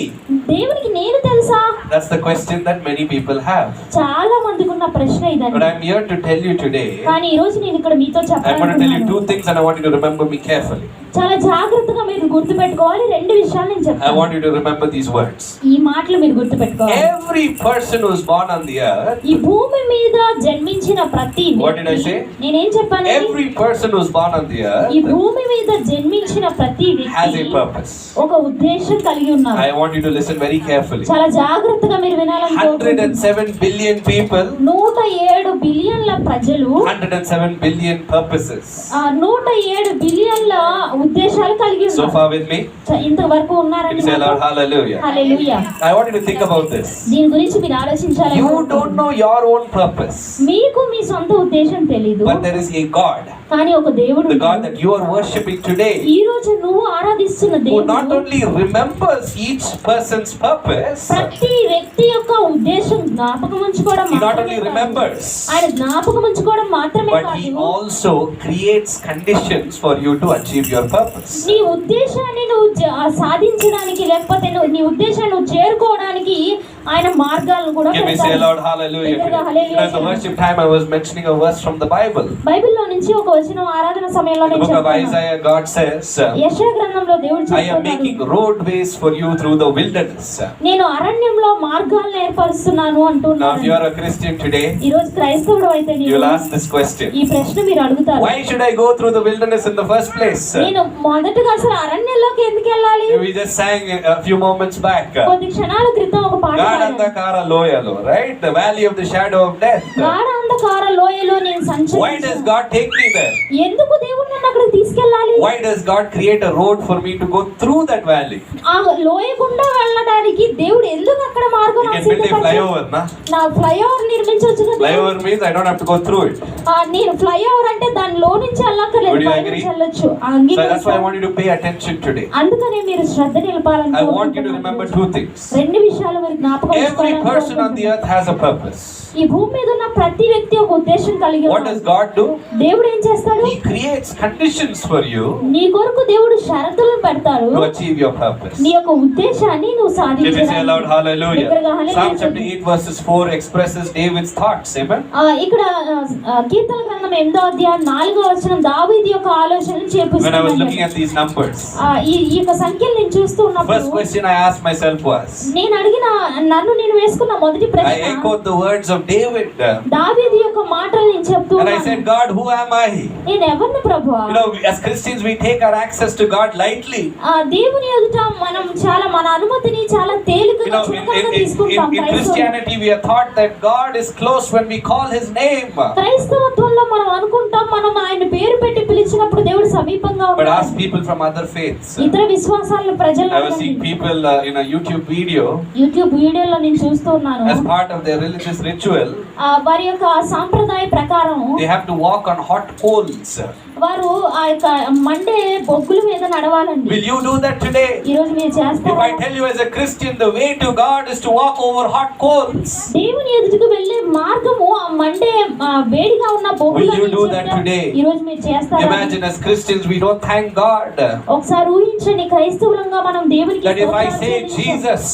[SPEAKER 2] దేవునికి నేను తెలుసా?
[SPEAKER 1] That's the question that many people have.
[SPEAKER 2] చాలా మందికి ఉన్న ప్రశ్న
[SPEAKER 1] But
[SPEAKER 2] ఇదండి.
[SPEAKER 1] I'm here to tell you today,
[SPEAKER 2] కానీ ఈ రోజు నేను ఇక్కడ మీతో
[SPEAKER 1] I'm going to tell you
[SPEAKER 2] చెప్పాలనుకుంటున్నాను.
[SPEAKER 1] two things and I want you to remember me carefully.
[SPEAKER 2] చాలా జాగ్రత్తగా మీరు గుర్తుపెట్టుకోవాలి. 2 విషయాలు నేను
[SPEAKER 1] I
[SPEAKER 2] చెప్తాను.
[SPEAKER 1] want you to remember these words.
[SPEAKER 2] ఈ మాటలు మీరు గుర్తుపెట్టుకోవాలి.
[SPEAKER 1] Every person who is born on the earth,
[SPEAKER 2] ఈ భూమి మీద జన్మించిన ప్రతి
[SPEAKER 1] What did I
[SPEAKER 2] వ్యక్తి-
[SPEAKER 1] say?
[SPEAKER 2] నేనేం చెప్పాను?
[SPEAKER 1] every person who is born on the
[SPEAKER 2] ఈ
[SPEAKER 1] earth
[SPEAKER 2] భూమి మీద జన్మించిన ప్రతి
[SPEAKER 1] has a
[SPEAKER 2] వ్యక్తి
[SPEAKER 1] purpose.
[SPEAKER 2] ఒక ఉద్దేశం కలిగి ఉన్నారు.
[SPEAKER 1] I want you to listen very carefully.
[SPEAKER 2] చాలా జాగ్రత్తగా మీరు వినాలని కోరుకుంటున్నాను.
[SPEAKER 1] 107 billion people,
[SPEAKER 2] 107 బిలియన్ల ప్రజలు
[SPEAKER 1] 107 billion purposes.
[SPEAKER 2] 107 బిలియన్ల ఉద్దేశాలు కలిగి
[SPEAKER 1] So
[SPEAKER 2] ఉన్నారు.
[SPEAKER 1] far with me?
[SPEAKER 2] ఇంతవరకు
[SPEAKER 1] Can
[SPEAKER 2] ఉన్నారండి
[SPEAKER 1] you say
[SPEAKER 2] మాతో?
[SPEAKER 1] loud hallelujah?
[SPEAKER 2] Hallelujah.
[SPEAKER 1] I want you to think about this.
[SPEAKER 2] దీని గురించి మీరు ఆలోచించాలి.
[SPEAKER 1] You don't know your own purpose,
[SPEAKER 2] మీకు మీ సొంత ఉద్దేశం తెలీదు.
[SPEAKER 1] but there is a God,
[SPEAKER 2] కానీ ఒక దేవుడు
[SPEAKER 1] the God that you are worshipping today,
[SPEAKER 2] ఈ రోజు నువ్వు ఆరాధిస్తున్న
[SPEAKER 1] who not
[SPEAKER 2] దేవుడు
[SPEAKER 1] only remembers each person's purpose,
[SPEAKER 2] ప్రతి వ్యక్తి యొక్క ఉద్దేశం జ్ఞాపకం ఉంచుకోవడం
[SPEAKER 1] he not
[SPEAKER 2] మాత్రమే
[SPEAKER 1] only
[SPEAKER 2] కాదు.
[SPEAKER 1] remembers,
[SPEAKER 2] ఆయన జ్ఞాపకం ఉంచుకోవడం మాత్రమే
[SPEAKER 1] but he
[SPEAKER 2] కాదు,
[SPEAKER 1] also creates conditions for you to achieve your purpose.
[SPEAKER 2] నీ ఉద్దేశాన్ని నువ్వు సాధించడానికి లేకపోతే నీ ఉద్దేశాన్ని నువ్వు చేరుకోవడానికి ఆయన మార్గాలను కూడా
[SPEAKER 1] Can we say
[SPEAKER 2] పెడతాడు.
[SPEAKER 1] loud hallelujah?
[SPEAKER 2] బిగ్గరగా
[SPEAKER 1] You
[SPEAKER 2] hallelujah
[SPEAKER 1] know, in the worship time I was mentioning a verse from the Bible.
[SPEAKER 2] బైబిల్లో నుంచి ఒక వచనం ఆరాధన సమయంలో
[SPEAKER 1] In the
[SPEAKER 2] నేను
[SPEAKER 1] book of
[SPEAKER 2] చెప్తాను.
[SPEAKER 1] Isaiah, God says,
[SPEAKER 2] యెషయా గ్రంథంలో దేవుడు
[SPEAKER 1] I am making
[SPEAKER 2] చెప్తున్నాడు,
[SPEAKER 1] roadways for you through the wilderness.
[SPEAKER 2] నేను అరణ్యంలో మార్గాలను ఏర్పరుస్తున్నాను
[SPEAKER 1] Now, if
[SPEAKER 2] అంటున్నాను.
[SPEAKER 1] you are a Christian today,
[SPEAKER 2] ఈ రోజు క్రైస్తవుడు అయితే
[SPEAKER 1] you will
[SPEAKER 2] నీవు
[SPEAKER 1] ask this question.
[SPEAKER 2] ఈ ప్రశ్న మీరు అడుగుతారు,
[SPEAKER 1] Why should I go through the wilderness in the first place?
[SPEAKER 2] నేను మొదటగా అసలు అరణ్యంలోకి ఎందుకు వెళ్ళాలి?
[SPEAKER 1] We just sang a few moments back.
[SPEAKER 2] కొద్ది క్షణాల క్రితం ఒక పాట
[SPEAKER 1] గాఢాంధకార లోయలో, right? The valley of the shadow of death.
[SPEAKER 2] గాఢాంధకార లోయలో నేను
[SPEAKER 1] Why does
[SPEAKER 2] సంచరించాను.
[SPEAKER 1] God take me there?
[SPEAKER 2] ఎందుకు దేవుడు నన్ను అక్కడికి తీసుకెళ్ళాలి?
[SPEAKER 1] Why does God create a road for me to go through that valley?
[SPEAKER 2] ఆ లోయ గుండా వెళ్ళడానికి దేవుడు ఎందుకు అక్కడ మార్గం
[SPEAKER 1] You
[SPEAKER 2] నాకు
[SPEAKER 1] can build a
[SPEAKER 2] సిద్ధపరిచాడు?
[SPEAKER 1] flyover, na?
[SPEAKER 2] నా ఫ్లైఓవర్ నిర్మించవచ్చు కదా.
[SPEAKER 1] Flyover means I don't have to go through it.
[SPEAKER 2] నేను ఫ్లైఓవర్ అంటే దానిలో నుంచి వెళ్ళక్కర్లేదు,
[SPEAKER 1] Would you
[SPEAKER 2] పై
[SPEAKER 1] agree?
[SPEAKER 2] నుంచి వెళ్ళొచ్చు.
[SPEAKER 1] So that's why I want you to pay attention today.
[SPEAKER 2] అందుకనే మీరు శ్రద్ధ నిలపాలని
[SPEAKER 1] I want you to remember two things.
[SPEAKER 2] రెండు విషయాలు మీరు జ్ఞాపకం
[SPEAKER 1] Every person on the earth has a purpose.
[SPEAKER 2] ఈ భూమి మీద ఉన్న ప్రతి వ్యక్తి ఒక ఉద్దేశం కలిగి
[SPEAKER 1] What
[SPEAKER 2] ఉన్నాడు.
[SPEAKER 1] does God do?
[SPEAKER 2] దేవుడు ఏం చేస్తాడు?
[SPEAKER 1] He creates conditions for you
[SPEAKER 2] నీ కొరకు దేవుడు షరతులను పెడతాడు,
[SPEAKER 1] to achieve your purpose.
[SPEAKER 2] నీ యొక్క ఉద్దేశాన్ని నువ్వు
[SPEAKER 1] Can we say
[SPEAKER 2] సాధించాలి.
[SPEAKER 1] aloud hallelujah? Psalm chapter 8 verses 4 expresses David's thoughts. Amen.
[SPEAKER 2] ఇక్కడ కీర్తన గ్రంథం 8వ అధ్యాయం 4వ వచనం దావీదు యొక్క ఆలోచనలు
[SPEAKER 1] When I was
[SPEAKER 2] చేపిస్తుంది.
[SPEAKER 1] looking at these numbers,
[SPEAKER 2] ఈ యొక్క సంఖ్యలు నేను చూస్తూ
[SPEAKER 1] first
[SPEAKER 2] ఉన్నప్పుడు
[SPEAKER 1] question I asked myself was,
[SPEAKER 2] నేను అడిగిన నన్ను నేను వేసుకున్న మొదటి
[SPEAKER 1] I
[SPEAKER 2] ప్రశ్న
[SPEAKER 1] echoed the words of David.
[SPEAKER 2] దావీదు యొక్క మాటలు నేను చెప్తూ
[SPEAKER 1] And I
[SPEAKER 2] ఉన్నాను.
[SPEAKER 1] said, God, who am I?
[SPEAKER 2] నేను ఎవరిని ప్రభువా?
[SPEAKER 1] You know, as Christians, we take our access to God lightly.
[SPEAKER 2] దేవుని ఎదుట మనం చాలా మన అనుమతిని చాలా
[SPEAKER 1] You
[SPEAKER 2] తేలికగా
[SPEAKER 1] know,
[SPEAKER 2] చులకనగా తీసుకుంటాం.
[SPEAKER 1] in Christianity, we are taught that God is close when we call His name.
[SPEAKER 2] క్రైస్తవత్వంలో మనం అనుకుంటాం మనం ఆయన పేరు పెట్టి పిలిచినప్పుడు దేవుడు సమీపంగా
[SPEAKER 1] But
[SPEAKER 2] ఉన్నాడు.
[SPEAKER 1] ask people from other faiths.
[SPEAKER 2] ఇతర విశ్వాసాల ప్రజలు
[SPEAKER 1] I was seeing people in a YouTube video
[SPEAKER 2] YouTube వీడియోలో నేను చూస్తూ ఉన్నాను.
[SPEAKER 1] as part of their religious ritual.
[SPEAKER 2] వారి యొక్క సాంప్రదాయ ప్రకారం
[SPEAKER 1] They have to walk on hot coals.
[SPEAKER 2] వారు ఆ యొక్క మండే బొగ్గుల మీద నడవాలండి.
[SPEAKER 1] Will you do that today?
[SPEAKER 2] ఈ రోజు మీరు
[SPEAKER 1] If
[SPEAKER 2] చేస్తారా?
[SPEAKER 1] I tell you as a Christian, the way to God is to walk over hot coals.
[SPEAKER 2] దేవుని ఎదుటకు వెళ్ళే మార్గము ఆ మండే వేడిగా ఉన్న బొగ్గుల
[SPEAKER 1] Will you do that today?
[SPEAKER 2] ఈ రోజు మీరు చేస్తారా?
[SPEAKER 1] Imagine as Christians, we don't thank God.
[SPEAKER 2] ఒకసారి ఊహించండి, క్రైస్తవులంగా మనం దేవునికి
[SPEAKER 1] That if I say Jesus,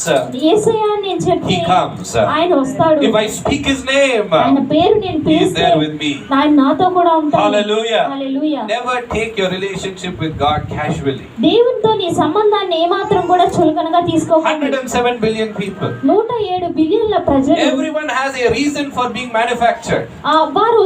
[SPEAKER 2] యేసయ్య అని నేను చెప్తే
[SPEAKER 1] He comes.
[SPEAKER 2] ఆయన వస్తాడు.
[SPEAKER 1] If I speak His name,
[SPEAKER 2] ఆయన పేరు నేను
[SPEAKER 1] He is
[SPEAKER 2] పిలిస్తే
[SPEAKER 1] there with me.
[SPEAKER 2] ఆయన నాతో కూడా ఉంటాడు.
[SPEAKER 1] Hallelujah.
[SPEAKER 2] Hallelujah.
[SPEAKER 1] Never take your relationship with God casually.
[SPEAKER 2] దేవునితో నీ సంబంధాన్ని ఏమాత్రం కూడా చులకనగా తీసుకోకండి.
[SPEAKER 1] 107 billion people.
[SPEAKER 2] 107 బిలియన్ల ప్రజలు
[SPEAKER 1] Everyone has a reason for being manufactured.
[SPEAKER 2] వారు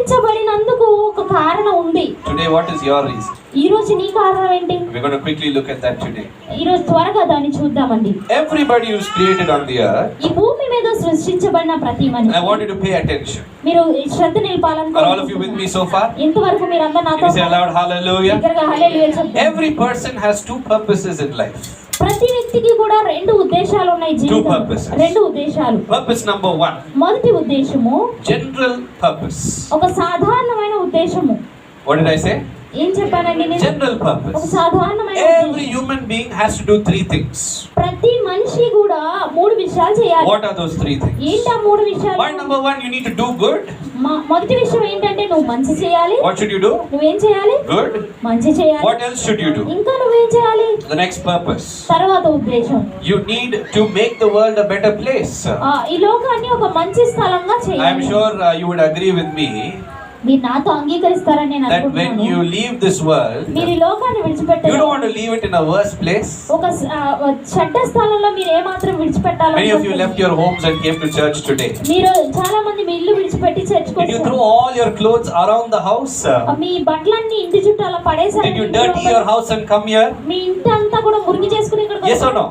[SPEAKER 2] సృష్టించబడినందుకు ఒక కారణం ఉంది.
[SPEAKER 1] Today, what is your reason?
[SPEAKER 2] ఈ రోజు నీ కారణం ఏంటి?
[SPEAKER 1] We're going to quickly look at that today.
[SPEAKER 2] ఈ రోజు త్వరగా దాన్ని చూద్దామండి.
[SPEAKER 1] Everybody who's created on the earth,
[SPEAKER 2] ఈ భూమి మీద సృష్టించబడిన ప్రతి
[SPEAKER 1] I
[SPEAKER 2] మనిషి
[SPEAKER 1] want you to pay attention.
[SPEAKER 2] మీరు శ్రద్ధ నిలపాలని
[SPEAKER 1] Are all of you with me so far?
[SPEAKER 2] ఇంతవరకు మీరందరూ
[SPEAKER 1] Can
[SPEAKER 2] నాతో
[SPEAKER 1] you say aloud hallelujah?
[SPEAKER 2] దగ్గరగా హల్లెలూయా చెప్తారు.
[SPEAKER 1] Every person has two purposes in life.
[SPEAKER 2] ప్రతి వ్యక్తికి కూడా రెండు ఉద్దేశాలు ఉన్నాయి
[SPEAKER 1] Two
[SPEAKER 2] జీవితంలో.
[SPEAKER 1] purposes.
[SPEAKER 2] రెండు ఉద్దేశాలు.
[SPEAKER 1] Purpose number 1,
[SPEAKER 2] మొదటి ఉద్దేశము
[SPEAKER 1] general purpose.
[SPEAKER 2] ఒక సాధారణమైన ఉద్దేశము.
[SPEAKER 1] What did I say?
[SPEAKER 2] ఏం చెప్పానండి నేను?
[SPEAKER 1] General
[SPEAKER 2] ఒక
[SPEAKER 1] purpose.
[SPEAKER 2] సాధారణమైన
[SPEAKER 1] Every
[SPEAKER 2] ఉద్దేశం.
[SPEAKER 1] human being has to do three things.
[SPEAKER 2] ప్రతి మనిషి కూడా మూడు విషయాలు చేయాలి.
[SPEAKER 1] What are those three things?
[SPEAKER 2] ఏంటి ఆ మూడు విషయాలు?
[SPEAKER 1] Point number 1, you need to do good.
[SPEAKER 2] మొదటి విషయం ఏంటంటే నువ్వు మంచి చేయాలి.
[SPEAKER 1] What should you do?
[SPEAKER 2] నువ్వేం చేయాలి?
[SPEAKER 1] Good.
[SPEAKER 2] మంచి చేయాలి.
[SPEAKER 1] What else should you do?
[SPEAKER 2] ఇంకా నువ్వేం చేయాలి?
[SPEAKER 1] The next purpose.
[SPEAKER 2] తర్వాత ఉద్దేశం,
[SPEAKER 1] You need to make the world a better place.
[SPEAKER 2] ఈ లోకాన్ని ఒక మంచి స్థలంగా
[SPEAKER 1] I am
[SPEAKER 2] చేయాలి.
[SPEAKER 1] sure you would agree with me
[SPEAKER 2] మీరు నాతో అంగీకరిస్తారని నేను
[SPEAKER 1] that when
[SPEAKER 2] అనుకుంటున్నాను.
[SPEAKER 1] you leave this world,
[SPEAKER 2] మీరు ఈ లోకాన్ని
[SPEAKER 1] you
[SPEAKER 2] విడిచిపెట్టారు.
[SPEAKER 1] don't want to leave it in a worse place.
[SPEAKER 2] ఒక చెడ్డ స్థలంలో మీరు ఏమాత్రం విడిచిపెట్టాలి?
[SPEAKER 1] Many of you left your homes and came to church today.
[SPEAKER 2] మీరు చాలా మంది మీ ఇల్లు విడిచిపెట్టి చర్చికి
[SPEAKER 1] Did you throw
[SPEAKER 2] వచ్చారు.
[SPEAKER 1] all your clothes around the house?
[SPEAKER 2] మీ బట్టలన్నీ ఇంటి చుట్టూ అలా పడేసారు.
[SPEAKER 1] Did you dirty your house and come here?
[SPEAKER 2] మీ ఇంటి అంతా కూడా మురిగి చేసుకుని ఇక్కడికి
[SPEAKER 1] Yes or no?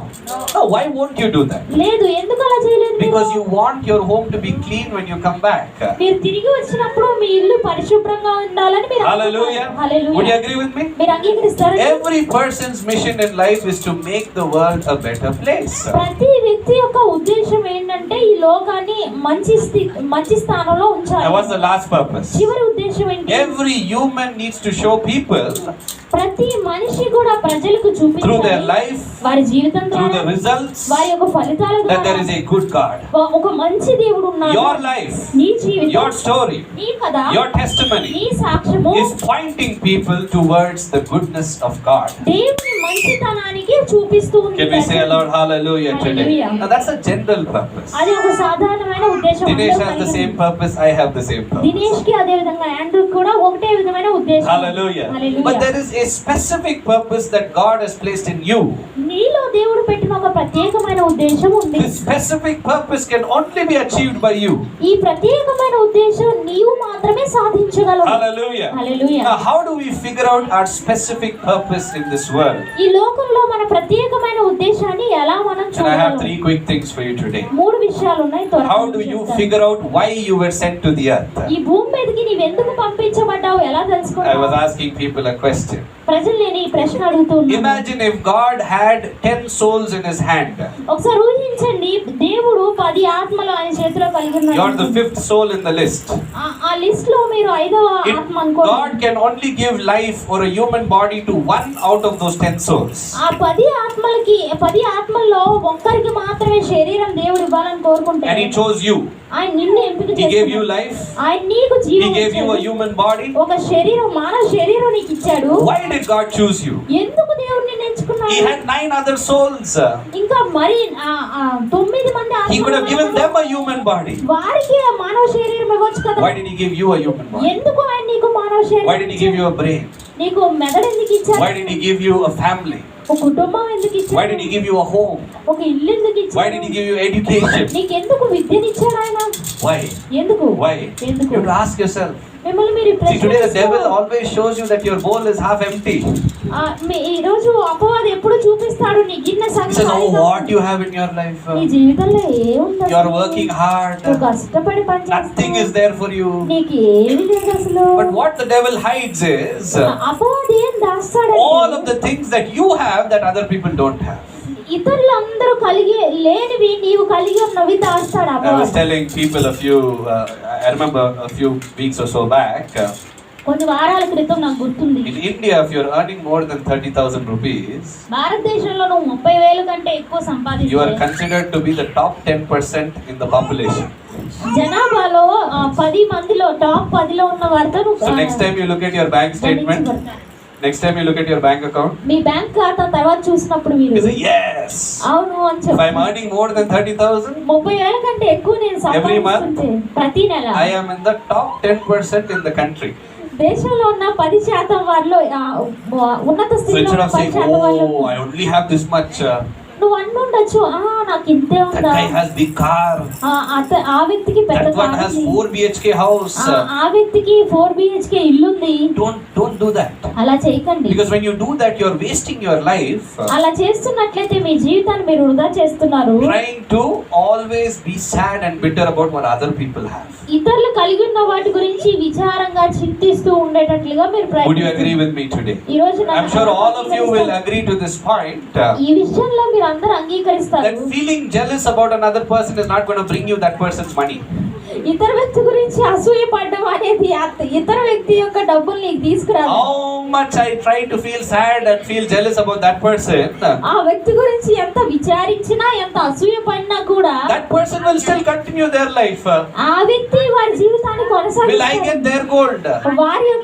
[SPEAKER 1] No, why won't you do that?
[SPEAKER 2] లేదు, ఎందుకు అలా చేయలేదు? మీరు?
[SPEAKER 1] Because you want your home to be clean when you come back.
[SPEAKER 2] మీరు తిరిగి వచ్చినప్పుడు మీ ఇల్లు పరిశుభ్రంగా ఉండాలని మీరు
[SPEAKER 1] Hallelujah.
[SPEAKER 2] అనుకుంటారు. హల్లెలూయా.
[SPEAKER 1] Would you agree with me?
[SPEAKER 2] మీరు అంగీకరిస్తారా?
[SPEAKER 1] Every person's mission in life is to make the world a better place.
[SPEAKER 2] ప్రతి వ్యక్తి యొక్క ఉద్దేశం ఏంటంటే ఈ లోకాన్ని మంచి స్థానంలో ఉంచాలి.
[SPEAKER 1] And what's the last purpose?
[SPEAKER 2] చివరి ఉద్దేశం ఏంటి?
[SPEAKER 1] Every human needs to show people
[SPEAKER 2] ప్రతి మనిషి కూడా ప్రజలకు
[SPEAKER 1] through their
[SPEAKER 2] చూపించాలి
[SPEAKER 1] life,
[SPEAKER 2] వారి జీవితం
[SPEAKER 1] through the
[SPEAKER 2] ద్వారా,
[SPEAKER 1] results,
[SPEAKER 2] వారి యొక్క ఫలితాల
[SPEAKER 1] that there
[SPEAKER 2] ద్వారా
[SPEAKER 1] is a good God.
[SPEAKER 2] ఒక మంచి దేవుడు ఉన్నాడు.
[SPEAKER 1] Your life,
[SPEAKER 2] నీ జీవితం,
[SPEAKER 1] your story,
[SPEAKER 2] నీ కథ,
[SPEAKER 1] your
[SPEAKER 2] నీ
[SPEAKER 1] testimony
[SPEAKER 2] సాక్ష్యము
[SPEAKER 1] is pointing people towards the goodness of God.
[SPEAKER 2] దేవుని మంచితనానికి చూపిస్తూ ఉంది.
[SPEAKER 1] Can we say aloud hallelujah today?
[SPEAKER 2] Hallelujah.
[SPEAKER 1] Now that's a general purpose.
[SPEAKER 2] అది ఒక సాధారణమైన ఉద్దేశం.
[SPEAKER 1] Dinesh
[SPEAKER 2] అందరూ
[SPEAKER 1] has the
[SPEAKER 2] కలిగి
[SPEAKER 1] same purpose, I have the same purpose.
[SPEAKER 2] Dinesh కి అదే విధంగా ఆండ్రూ కూడా ఒకటే విధమైన ఉద్దేశం.
[SPEAKER 1] Hallelujah.
[SPEAKER 2] Hallelujah.
[SPEAKER 1] But there is a specific purpose that God has placed in you.
[SPEAKER 2] నీలో దేవుడు పెట్టిన ఒక ప్రత్యేకమైన ఉద్దేశం ఉంది.
[SPEAKER 1] This specific purpose can only be achieved by you.
[SPEAKER 2] ఈ ప్రత్యేకమైన ఉద్దేశం నీవు మాత్రమే సాధించగలవు.
[SPEAKER 1] Hallelujah.
[SPEAKER 2] Hallelujah.
[SPEAKER 1] Now, how do we figure out our specific purpose in this world?
[SPEAKER 2] ఈ లోకంలో మన ప్రత్యేకమైన ఉద్దేశాన్ని ఎలా మనం
[SPEAKER 1] And I have
[SPEAKER 2] చూడగలం?
[SPEAKER 1] 3 quick things for you today.
[SPEAKER 2] మూడు విషయాలు ఉన్నాయి. త్వరగా
[SPEAKER 1] How do you
[SPEAKER 2] చెప్తాను.
[SPEAKER 1] figure out why you were sent to the earth?
[SPEAKER 2] ఈ భూమి మీదకి నీవెందుకు పంపించబడ్డావు ఎలా
[SPEAKER 1] I was
[SPEAKER 2] తెలుసుకున్నావు?
[SPEAKER 1] asking people a question.
[SPEAKER 2] ప్రజలు నేను ఈ ప్రశ్న అడుగుతున్నాను.
[SPEAKER 1] Imagine if God had 10 souls in his hand.
[SPEAKER 2] ఒకసారి ఊహించండి, దేవుడు 10 ఆత్మలు ఆయన చేతిలో కలిగి
[SPEAKER 1] You're the
[SPEAKER 2] ఉన్నారు.
[SPEAKER 1] 5th soul in the list.
[SPEAKER 2] ఆ లిస్ట్ లో మీరు 5వ ఆత్మ అనుకోండి.
[SPEAKER 1] God can only give life or a human body to one out of those 10 souls.
[SPEAKER 2] ఆ 10 ఆత్మల్లో ఒక్కరికి మాత్రమే శరీరం దేవుడు ఇవ్వాలని కోరుకుంటే
[SPEAKER 1] And he chose you.
[SPEAKER 2] ఆయన నిన్ను ఎంపిక
[SPEAKER 1] He gave you
[SPEAKER 2] చేసుకున్నాడు.
[SPEAKER 1] life.
[SPEAKER 2] ఆయన నీకు
[SPEAKER 1] He
[SPEAKER 2] జీవం
[SPEAKER 1] gave you a
[SPEAKER 2] ఇచ్చాడు.
[SPEAKER 1] human body.
[SPEAKER 2] ఒక శరీరం, మానవ శరీరం నీకు ఇచ్చాడు.
[SPEAKER 1] Why did God choose you?
[SPEAKER 2] ఎందుకు దేవుడు నిన్ను
[SPEAKER 1] He
[SPEAKER 2] ఎంచుకున్నాడు?
[SPEAKER 1] had 9 other souls.
[SPEAKER 2] ఇంకా మరి 9 మంది
[SPEAKER 1] He could have given
[SPEAKER 2] ఆత్మలు
[SPEAKER 1] them a human body.
[SPEAKER 2] వారికి ఆ మానవ శరీరం ఇవ్వచ్చు కదా.
[SPEAKER 1] Why did he give you a human body?
[SPEAKER 2] ఎందుకు ఆయన నీకు మానవ శరీరం
[SPEAKER 1] Why did he give you a brain?
[SPEAKER 2] నీకు మెదడు ఎందుకు ఇచ్చాడు?
[SPEAKER 1] Why did he give you a family?
[SPEAKER 2] ఒక కుటుంబం ఎందుకు ఇచ్చాడు?
[SPEAKER 1] Why did he give you a home?
[SPEAKER 2] ఒక ఇల్లు ఎందుకు ఇచ్చాడు?
[SPEAKER 1] Why did he give you education?
[SPEAKER 2] నీకెందుకు విద్యను ఇచ్చాడు ఆయన?
[SPEAKER 1] Why?
[SPEAKER 2] ఎందుకు?
[SPEAKER 1] Why?
[SPEAKER 2] ఎందుకు?
[SPEAKER 1] You have to ask yourself.
[SPEAKER 2] మిమ్మల్ని మీరు ఈ
[SPEAKER 1] See,
[SPEAKER 2] ప్రశ్న
[SPEAKER 1] today the devil
[SPEAKER 2] వేసుకోవాలి.
[SPEAKER 1] always shows you that your bowl is half empty.
[SPEAKER 2] ఈ రోజు అపవాది ఎప్పుడు చూపిస్తాడు నీ గిన్నె
[SPEAKER 1] He
[SPEAKER 2] సగం
[SPEAKER 1] says, oh,
[SPEAKER 2] ఖాళీగా
[SPEAKER 1] what
[SPEAKER 2] ఉంది.
[SPEAKER 1] you have in your life.
[SPEAKER 2] నీ జీవితంలో ఏముంది?
[SPEAKER 1] You are working hard.
[SPEAKER 2] నువ్వు కష్టపడి పని
[SPEAKER 1] Nothing is
[SPEAKER 2] చేస్తున్నావు.
[SPEAKER 1] there for you.
[SPEAKER 2] నీకు ఏమి లేదు అసలు.
[SPEAKER 1] But what the devil hides is
[SPEAKER 2] అపవాది ఏం దాస్తాడు?
[SPEAKER 1] all of the things that you have that other people don't have.
[SPEAKER 2] ఇతరులందరూ కలిగి లేనివి నీవు కలిగి ఉన్నవి దాస్తాడు
[SPEAKER 1] I was
[SPEAKER 2] అపవాది.
[SPEAKER 1] telling people I remember a few weeks or so back,
[SPEAKER 2] కొన్ని వారాల క్రితం నాకు గుర్తుంది,
[SPEAKER 1] in India, if you're earning more than 30,000 rupees,
[SPEAKER 2] భారతదేశంలో నువ్వు 30,000 కంటే ఎక్కువ
[SPEAKER 1] you are
[SPEAKER 2] సంపాదించే
[SPEAKER 1] considered to be the top 10% in the population.
[SPEAKER 2] జనాభాలో 10 మందిలో టాప్ 10లో ఉన్న వారితో
[SPEAKER 1] So next time you look at your bank statement, next time you look at your bank account,
[SPEAKER 2] me bank ఖాతా తర్వాత చూసినప్పుడు మీరు
[SPEAKER 1] you say, yes,
[SPEAKER 2] అవును అని
[SPEAKER 1] if I'm
[SPEAKER 2] చెప్పి
[SPEAKER 1] earning more than 30,000,
[SPEAKER 2] 30,000 కంటే ఎక్కువ నేను
[SPEAKER 1] Every month,
[SPEAKER 2] సంపాదిస్తుంటే ప్రతి నెల
[SPEAKER 1] I am in the top 10% in the country.
[SPEAKER 2] దేశంలో ఉన్న 10% వారిలో ఉన్నత
[SPEAKER 1] So
[SPEAKER 2] స్థితిలో
[SPEAKER 1] instead
[SPEAKER 2] ఉన్న
[SPEAKER 1] of saying,
[SPEAKER 2] 10% వాళ్ళు
[SPEAKER 1] oh, I only have this much,
[SPEAKER 2] నువ్వు అన్నుండొచ్చు, నాకు ఇంతే
[SPEAKER 1] that
[SPEAKER 2] ఉందా,
[SPEAKER 1] guy has big car,
[SPEAKER 2] ఆ వ్యక్తికి పెద్ద
[SPEAKER 1] that one
[SPEAKER 2] కారు
[SPEAKER 1] has
[SPEAKER 2] ఉంది.
[SPEAKER 1] 4 BHK house.
[SPEAKER 2] ఆ వ్యక్తికి 4 BHK ఇల్లుంది.
[SPEAKER 1] Don't do that.
[SPEAKER 2] అలా చేయకండి.
[SPEAKER 1] Because when you do that, you're wasting your life
[SPEAKER 2] అలా చేస్తున్నట్లయితే మీ జీవితాన్ని మీరు వృధా చేస్తున్నారు.
[SPEAKER 1] trying to always be sad and bitter about what other people have.
[SPEAKER 2] ఇతరులు కలిగి ఉన్న వాటి గురించి విచారంగా చింతిస్తూ ఉండేటట్లుగా మీరు
[SPEAKER 1] Would you agree
[SPEAKER 2] ప్రయత్నించండి.
[SPEAKER 1] with me today?
[SPEAKER 2] ఈ రోజు
[SPEAKER 1] I'm sure all of you will agree to this point.
[SPEAKER 2] ఈ విషయంలో మీరు అందరూ అంగీకరిస్తారు.
[SPEAKER 1] That feeling jealous about another person is not going to bring you that person's money.
[SPEAKER 2] ఇతర వ్యక్తి గురించి అసూయ పడడం అనేది ఇతర వ్యక్తి యొక్క డబ్బులు నీకు తీసుకురాదు.
[SPEAKER 1] How much I try to feel sad and feel jealous about that person,
[SPEAKER 2] ఆ వ్యక్తి గురించి ఎంత విచారించినా ఎంత అసూయ పడినా కూడా
[SPEAKER 1] that person will still continue their life.
[SPEAKER 2] ఆ వ్యక్తి వారి జీవితాన్ని
[SPEAKER 1] Will I
[SPEAKER 2] కొనసాగిస్తారు.
[SPEAKER 1] get their gold?
[SPEAKER 2] వారికి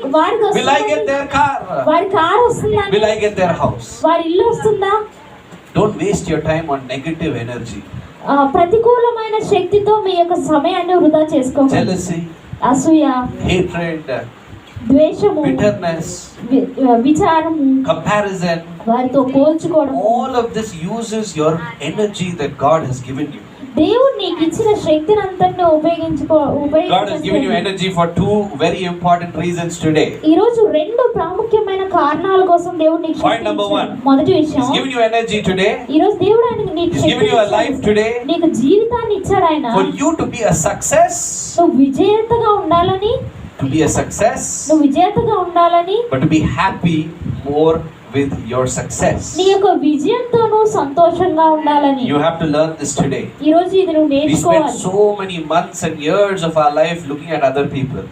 [SPEAKER 1] Will I get their car?
[SPEAKER 2] వారి కారు వస్తుందా,
[SPEAKER 1] Will I get their house?
[SPEAKER 2] వారి ఇల్లు వస్తుందా?
[SPEAKER 1] Don't waste your time on negative energy.
[SPEAKER 2] ప్రతికూలమైన శక్తితో మీ యొక్క సమయాన్ని వృధా చేసుకోకండి.
[SPEAKER 1] Jealousy,
[SPEAKER 2] అసూయ,
[SPEAKER 1] hatred,
[SPEAKER 2] ద్వేషము,
[SPEAKER 1] bitterness,
[SPEAKER 2] విచారము,
[SPEAKER 1] comparison.
[SPEAKER 2] వారితో పోల్చుకోవడం,
[SPEAKER 1] All of this uses your energy that God has given you.
[SPEAKER 2] దేవుడు నీకు ఇచ్చిన శక్తిని అంతటిని
[SPEAKER 1] God has given you energy for 2 very important reasons today.
[SPEAKER 2] ఈ రోజు 2 ప్రాముఖ్యమైన కారణాల కోసం దేవుడు నీకు
[SPEAKER 1] Point
[SPEAKER 2] శక్తిని
[SPEAKER 1] number
[SPEAKER 2] ఇచ్చాడు.
[SPEAKER 1] 1.
[SPEAKER 2] మొదటి విషయం,
[SPEAKER 1] He's given you energy today.
[SPEAKER 2] ఈ రోజు దేవుడు ఆయనకి నీకు
[SPEAKER 1] He's given
[SPEAKER 2] శక్తిని
[SPEAKER 1] you a
[SPEAKER 2] ఇచ్చాడు.
[SPEAKER 1] life today
[SPEAKER 2] నీకు జీవితాన్ని ఇచ్చాడు ఆయన.
[SPEAKER 1] for you to be a success,
[SPEAKER 2] నువ్వు విజేతగా ఉండాలని,
[SPEAKER 1] to be a success,
[SPEAKER 2] నువ్వు విజేతగా ఉండాలని,
[SPEAKER 1] but to be happy more with your success.
[SPEAKER 2] నీ యొక్క విజయంతోనూ సంతోషంగా ఉండాలని.
[SPEAKER 1] You have to learn this today.
[SPEAKER 2] ఈ రోజు ఇది నువ్వు
[SPEAKER 1] We spend
[SPEAKER 2] నేర్చుకోవాలి.
[SPEAKER 1] so many months and years of our life looking at other people.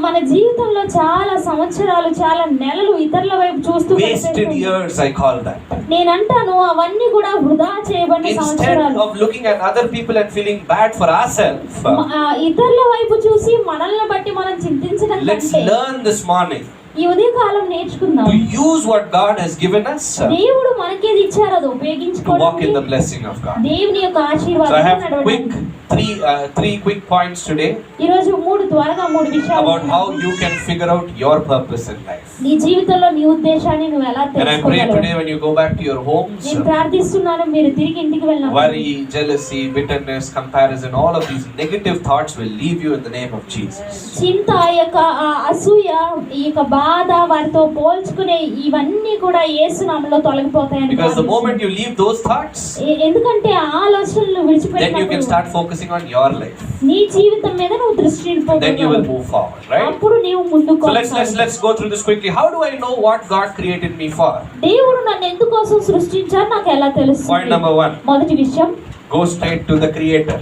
[SPEAKER 2] మన జీవితంలో చాలా సంవత్సరాలు, చాలా నెలలు ఇతరుల వైపు చూస్తూ
[SPEAKER 1] Wasted
[SPEAKER 2] గడిపేస్తాం.
[SPEAKER 1] years, I call that.
[SPEAKER 2] నేనంటాను అవన్నీ కూడా వృధా చేయబడిన
[SPEAKER 1] Instead
[SPEAKER 2] సంవత్సరాలు.
[SPEAKER 1] of looking at other people and feeling bad for ourselves,
[SPEAKER 2] ఇతరుల వైపు చూసి మనల్ని బట్టి మనం చింతించడం
[SPEAKER 1] let's
[SPEAKER 2] కంటే
[SPEAKER 1] learn this morning
[SPEAKER 2] ఈ ఉదయకాలం నేర్చుకుందాం.
[SPEAKER 1] to use what God has given us
[SPEAKER 2] దేవుడు మనకేది ఇచ్చారో అది
[SPEAKER 1] to walk in the
[SPEAKER 2] ఉపయోగించుకోవడం,
[SPEAKER 1] blessing of God.
[SPEAKER 2] దేవుని యొక్క
[SPEAKER 1] So I
[SPEAKER 2] ఆశీర్వాదం
[SPEAKER 1] have
[SPEAKER 2] నడవడానికి.
[SPEAKER 1] quick three quick points today
[SPEAKER 2] ఈ రోజు త్వరగా మూడు విషయాలు
[SPEAKER 1] about how you can figure out your purpose in life.
[SPEAKER 2] నీ జీవితంలో నీ ఉద్దేశాన్ని నువ్వు ఎలా
[SPEAKER 1] And I pray
[SPEAKER 2] తెలుసుకోగలవు.
[SPEAKER 1] today when you go back to your homes,
[SPEAKER 2] నేను ప్రార్థిస్తున్నాను మీరు తిరిగి ఇంటికి వెళ్ళినప్పుడు
[SPEAKER 1] worry, jealousy, bitterness, comparison, all of these negative thoughts will leave you in the name of Jesus.
[SPEAKER 2] చింత, ఈ యొక్క అసూయ, ఈ యొక్క బాధ, వారితో పోల్చుకునే ఇవన్నీ కూడా యేసు నామములో తొలగిపోతాయని
[SPEAKER 1] Because the
[SPEAKER 2] ప్రార్థిస్తున్నాను.
[SPEAKER 1] moment you leave those thoughts,
[SPEAKER 2] ఎందుకంటే ఆ ఆలోచనలు
[SPEAKER 1] then you can
[SPEAKER 2] విడిచిపెట్టినప్పుడు
[SPEAKER 1] start focusing on your life.
[SPEAKER 2] నీ జీవితం మీద నువ్వు దృష్టి
[SPEAKER 1] Then you will
[SPEAKER 2] నిలిపోగలవు.
[SPEAKER 1] move forward, right?
[SPEAKER 2] అప్పుడు నీవు ముందుకు
[SPEAKER 1] So let's go through this quickly. How do I know what God created me for?
[SPEAKER 2] దేవుడు నన్ను ఎందుకోసం సృష్టించారు నాకు ఎలా
[SPEAKER 1] Point
[SPEAKER 2] తెలుస్తుంది?
[SPEAKER 1] number 1.
[SPEAKER 2] మొదటి విషయం,
[SPEAKER 1] Go straight to the Creator.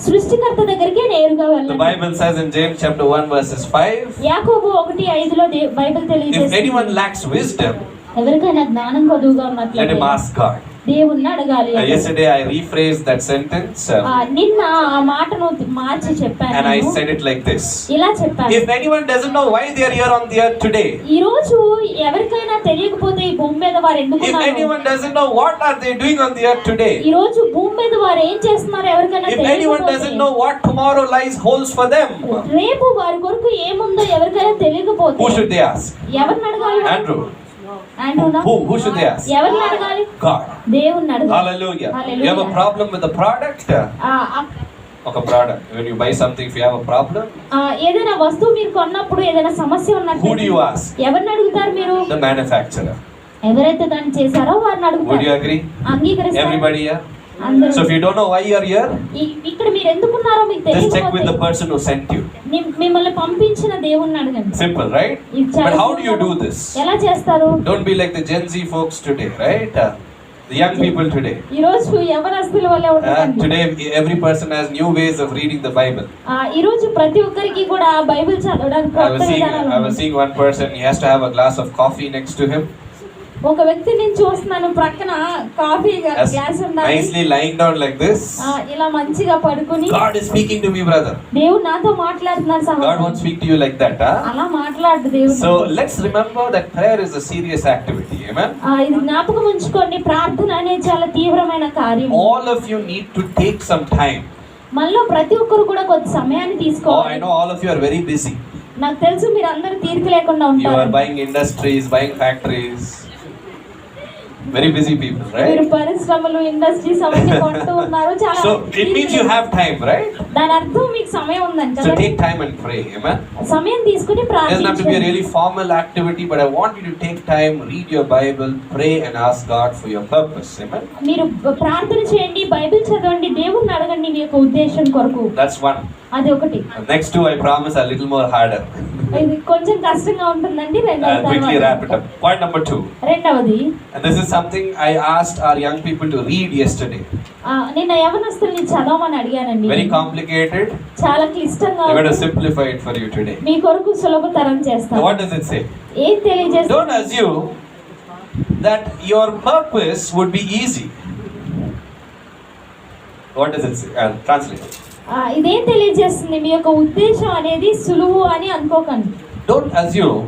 [SPEAKER 2] సృష్టికర్త దగ్గరికి నేరుగా
[SPEAKER 1] The
[SPEAKER 2] వెళ్ళాలి.
[SPEAKER 1] Bible says in James chapter 1 verses 5,
[SPEAKER 2] యాకోబు 1:5లో బైబిల్
[SPEAKER 1] if
[SPEAKER 2] తెలియజేస్తుంది,
[SPEAKER 1] anyone lacks wisdom,
[SPEAKER 2] ఎవరికైనా జ్ఞానం కొదువుగా
[SPEAKER 1] let him
[SPEAKER 2] ఉన్నట్లయితే
[SPEAKER 1] ask God.
[SPEAKER 2] దేవుణ్ణి అడగాలి.
[SPEAKER 1] Yesterday I rephrased that sentence
[SPEAKER 2] నిన్న ఆ మాటను మార్చి చెప్పాను.
[SPEAKER 1] and I
[SPEAKER 2] నేను.
[SPEAKER 1] said it like this.
[SPEAKER 2] ఇలా చెప్పాను,
[SPEAKER 1] If anyone doesn't know why they are here on the earth today,
[SPEAKER 2] ఈ రోజు ఎవరికైనా తెలియకపోతే ఈ భూమి మీద వారు ఎందుకు
[SPEAKER 1] if
[SPEAKER 2] ఉన్నారు?
[SPEAKER 1] anyone doesn't know what are they doing on the earth today,
[SPEAKER 2] ఈ రోజు భూమి మీద వారు ఏం చేస్తున్నారు ఎవరికైనా
[SPEAKER 1] if anyone doesn't
[SPEAKER 2] తెలియకపోతే,
[SPEAKER 1] know what tomorrow lies holds for them,
[SPEAKER 2] రేపు వారి కొరకు ఏముందో ఎవరికైనా తెలియకపోతే
[SPEAKER 1] who should they ask?
[SPEAKER 2] ఎవరిని అడగాలి?
[SPEAKER 1] Andrew.
[SPEAKER 2] ఆండ్రూనా?
[SPEAKER 1] Who should they ask?
[SPEAKER 2] ఎవరిని అడగాలి?
[SPEAKER 1] God.
[SPEAKER 2] దేవుణ్ణి అడగాలి.
[SPEAKER 1] Hallelujah.
[SPEAKER 2] Hallelujah.
[SPEAKER 1] You have a problem with the product?
[SPEAKER 2] ఆ,
[SPEAKER 1] Okay, product. When you buy something, if you have a problem,
[SPEAKER 2] ఏదైనా వస్తువు మీరు కొన్నప్పుడు ఏదైనా సమస్య
[SPEAKER 1] who do
[SPEAKER 2] ఉన్నట్లయితే
[SPEAKER 1] you ask?
[SPEAKER 2] ఎవరిని అడుగుతారు మీరు?
[SPEAKER 1] The manufacturer.
[SPEAKER 2] ఎవరైతే దాన్ని చేశారో వారిని
[SPEAKER 1] Would you
[SPEAKER 2] అడుగుతారు.
[SPEAKER 1] agree?
[SPEAKER 2] అంగీకరిస్తారు
[SPEAKER 1] Everybody here?
[SPEAKER 2] అందరూ.
[SPEAKER 1] So if you don't know why you are here,
[SPEAKER 2] ఇక్కడ మీరు ఎందుకున్నారో మీకు
[SPEAKER 1] just check with the
[SPEAKER 2] తెలియకపోతే
[SPEAKER 1] person who sent you.
[SPEAKER 2] మిమ్మల్ని పంపించిన దేవుణ్ణి అడగండి.
[SPEAKER 1] Simple, right?
[SPEAKER 2] ఇది చాలా
[SPEAKER 1] But how do you
[SPEAKER 2] సులభం.
[SPEAKER 1] do this?
[SPEAKER 2] ఎలా చేస్తారు?
[SPEAKER 1] Don't be like the Gen Z folks today, right? The young people today.
[SPEAKER 2] ఈ రోజు యవనస్తుల వల్లే ఉండకండి.
[SPEAKER 1] Today, every person has new ways of reading the Bible.
[SPEAKER 2] ఈ రోజు ప్రతి ఒక్కరికి కూడా బైబిల్ చదవడానికి
[SPEAKER 1] I
[SPEAKER 2] కొత్త
[SPEAKER 1] was
[SPEAKER 2] విధానాలు ఉన్నాయి.
[SPEAKER 1] seeing one person. He has to have a glass of coffee next to him.
[SPEAKER 2] ఒక వ్యక్తి నేను చూస్తున్నాను, ప్రక్కన కాఫీ
[SPEAKER 1] As
[SPEAKER 2] గ్లాస్ ఉండాలి.
[SPEAKER 1] nicely lying down like this.
[SPEAKER 2] ఇలా మంచిగా పడుకుని
[SPEAKER 1] God is speaking to me, brother.
[SPEAKER 2] దేవుడు నాతో మాట్లాడుతున్నాడు
[SPEAKER 1] God
[SPEAKER 2] సహోదరుడు.
[SPEAKER 1] won't speak to you like that, huh?
[SPEAKER 2] అలా మాట్లాడు దేవుడు.
[SPEAKER 1] So let's remember that prayer is a serious activity. Amen.
[SPEAKER 2] ఇది జ్ఞాపకం ఉంచుకోండి, ప్రార్థన అనేది చాలా తీవ్రమైన కార్యం.
[SPEAKER 1] All of you need to take some time.
[SPEAKER 2] మనలో ప్రతి ఒక్కరు కూడా కొంత సమయాన్ని
[SPEAKER 1] Oh, I
[SPEAKER 2] తీసుకోవాలి.
[SPEAKER 1] know all of you are very busy.
[SPEAKER 2] నాకు తెలుసు మీరు అందరూ తీరిక లేకుండా
[SPEAKER 1] You are
[SPEAKER 2] ఉంటారు.
[SPEAKER 1] buying industries, buying factories. Very busy people,
[SPEAKER 2] మీరు
[SPEAKER 1] right?
[SPEAKER 2] పరిశ్రమలు, ఇండస్ట్రీస్ అవన్నీ కొంటూ ఉన్నారు. చాలా
[SPEAKER 1] So it means you have time, right?
[SPEAKER 2] దాని అర్థం మీకు సమయం ఉందని
[SPEAKER 1] So
[SPEAKER 2] కదా.
[SPEAKER 1] take time and pray. Amen.
[SPEAKER 2] సమయం తీసుకుని
[SPEAKER 1] It doesn't have to be a
[SPEAKER 2] ప్రార్థించండి.
[SPEAKER 1] really formal activity, but I want you to take time, read your Bible, pray and ask God for your purpose. Amen.
[SPEAKER 2] మీరు ప్రార్థన చేయండి, Bible చదవండి, దేవుణ్ణి అడగండి మీ యొక్క ఉద్దేశం కొరకు.
[SPEAKER 1] That's one.
[SPEAKER 2] అది ఒకటి.
[SPEAKER 1] The next two, I promise, are a little more harder.
[SPEAKER 2] ఇది కొంచెం కష్టంగా ఉంటుందండి.
[SPEAKER 1] I'll quickly wrap it up. Point number 2.
[SPEAKER 2] రెండవది,
[SPEAKER 1] And this is something I asked our young people to read yesterday.
[SPEAKER 2] నిన్న యవనస్తుల్ని చదవమని అడిగానండి.
[SPEAKER 1] Very complicated.
[SPEAKER 2] చాలా క్లిష్టంగా
[SPEAKER 1] I'm going to
[SPEAKER 2] ఉంది.
[SPEAKER 1] simplify it for you today.
[SPEAKER 2] మీ కొరకు సులభతరం చేస్తాను.
[SPEAKER 1] What does it say?
[SPEAKER 2] ఏం తెలియజేస్తుంది?
[SPEAKER 1] Don't assume that your purpose would be easy. What does it say? Translate.
[SPEAKER 2] ఇదేం తెలియజేస్తుంది? మీ యొక్క ఉద్దేశం అనేది సులువు అని అనుకోకండి.
[SPEAKER 1] Don't assume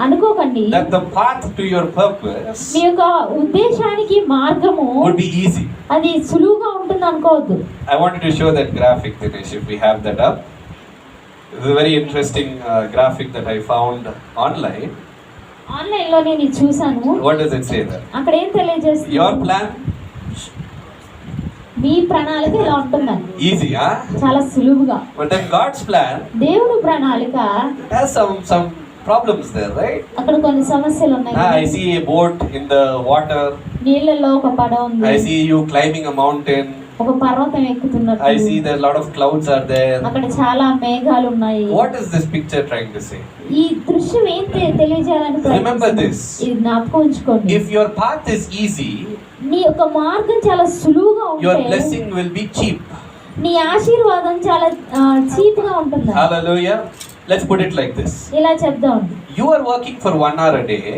[SPEAKER 2] అనుకోకండి
[SPEAKER 1] that the path to your purpose
[SPEAKER 2] మీ యొక్క ఉద్దేశానికి మార్గము
[SPEAKER 1] would be easy.
[SPEAKER 2] అది సులువుగా ఉంటుంది అనుకోవద్దు.
[SPEAKER 1] I wanted to show that graphic, Dinesh, if we have that up. This is a very interesting graphic that I found online.
[SPEAKER 2] Online లో నేను ఇది చూసాను.
[SPEAKER 1] What does it say there?
[SPEAKER 2] అక్కడ ఏం తెలియజేస్తుంది?
[SPEAKER 1] Your plan?
[SPEAKER 2] మీ ప్రణాళిక ఇలా ఉంటుందని.
[SPEAKER 1] Easy, huh?
[SPEAKER 2] చాలా సులువుగా.
[SPEAKER 1] But then God's plan
[SPEAKER 2] దేవుని ప్రణాళిక
[SPEAKER 1] has some problems there, right?
[SPEAKER 2] అక్కడ కొన్ని సమస్యలు ఉన్నాయి.
[SPEAKER 1] I see a boat in the water.
[SPEAKER 2] నీళ్ళల్లో ఒక పడవ ఉంది.
[SPEAKER 1] I see you climbing a mountain.
[SPEAKER 2] ఒక పర్వతం ఎక్కుతున్నట్టు.
[SPEAKER 1] I see there a lot of clouds are there.
[SPEAKER 2] అక్కడ చాలా మేఘాలు ఉన్నాయి.
[SPEAKER 1] What is this picture trying to say?
[SPEAKER 2] ఈ దృశ్యం ఏం తెలియజేయాలని
[SPEAKER 1] Remember
[SPEAKER 2] ప్రయత్నిస్తుంది?
[SPEAKER 1] this.
[SPEAKER 2] ఇది జ్ఞాపకం ఉంచుకోండి.
[SPEAKER 1] If your path is easy,
[SPEAKER 2] నీ యొక్క మార్గం చాలా సులువుగా
[SPEAKER 1] your
[SPEAKER 2] ఉంటే
[SPEAKER 1] blessing will be cheap.
[SPEAKER 2] నీ ఆశీర్వాదం చాలా చీప్ గా ఉంటుంది.
[SPEAKER 1] Hallelujah. Let's put it like this.
[SPEAKER 2] ఇలా చెప్దాం.
[SPEAKER 1] You are working for 1 hour a day.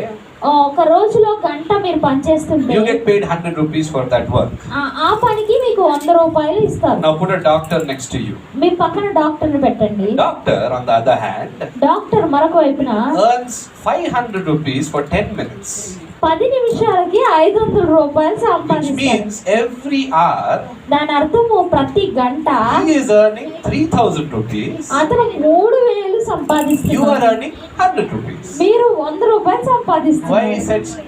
[SPEAKER 2] ఒక రోజులో గంట మీరు పనిచేస్తుంటే
[SPEAKER 1] You get paid 100 rupees for that work.
[SPEAKER 2] ఆ పనికి మీకు 100 రూపాయలు ఇస్తారు.
[SPEAKER 1] Now put a doctor next to you.
[SPEAKER 2] మీ పక్కన డాక్టర్ని పెట్టండి.
[SPEAKER 1] Doctor, on the other hand,
[SPEAKER 2] doctor మరొక వైపున
[SPEAKER 1] earns 500 rupees for 10 minutes.
[SPEAKER 2] 10 నిమిషాలకి 500 రూపాయలు
[SPEAKER 1] Which
[SPEAKER 2] సంపాదిస్తాడు.
[SPEAKER 1] means every hour
[SPEAKER 2] దాని అర్థము ప్రతి గంట
[SPEAKER 1] he is earning 3,000 rupees.
[SPEAKER 2] అతను 3000
[SPEAKER 1] You are
[SPEAKER 2] సంపాదిస్తున్నాడు.
[SPEAKER 1] earning 100 rupees.
[SPEAKER 2] మీరు 100 రూపాయలు
[SPEAKER 1] Why
[SPEAKER 2] సంపాదిస్తున్నారు.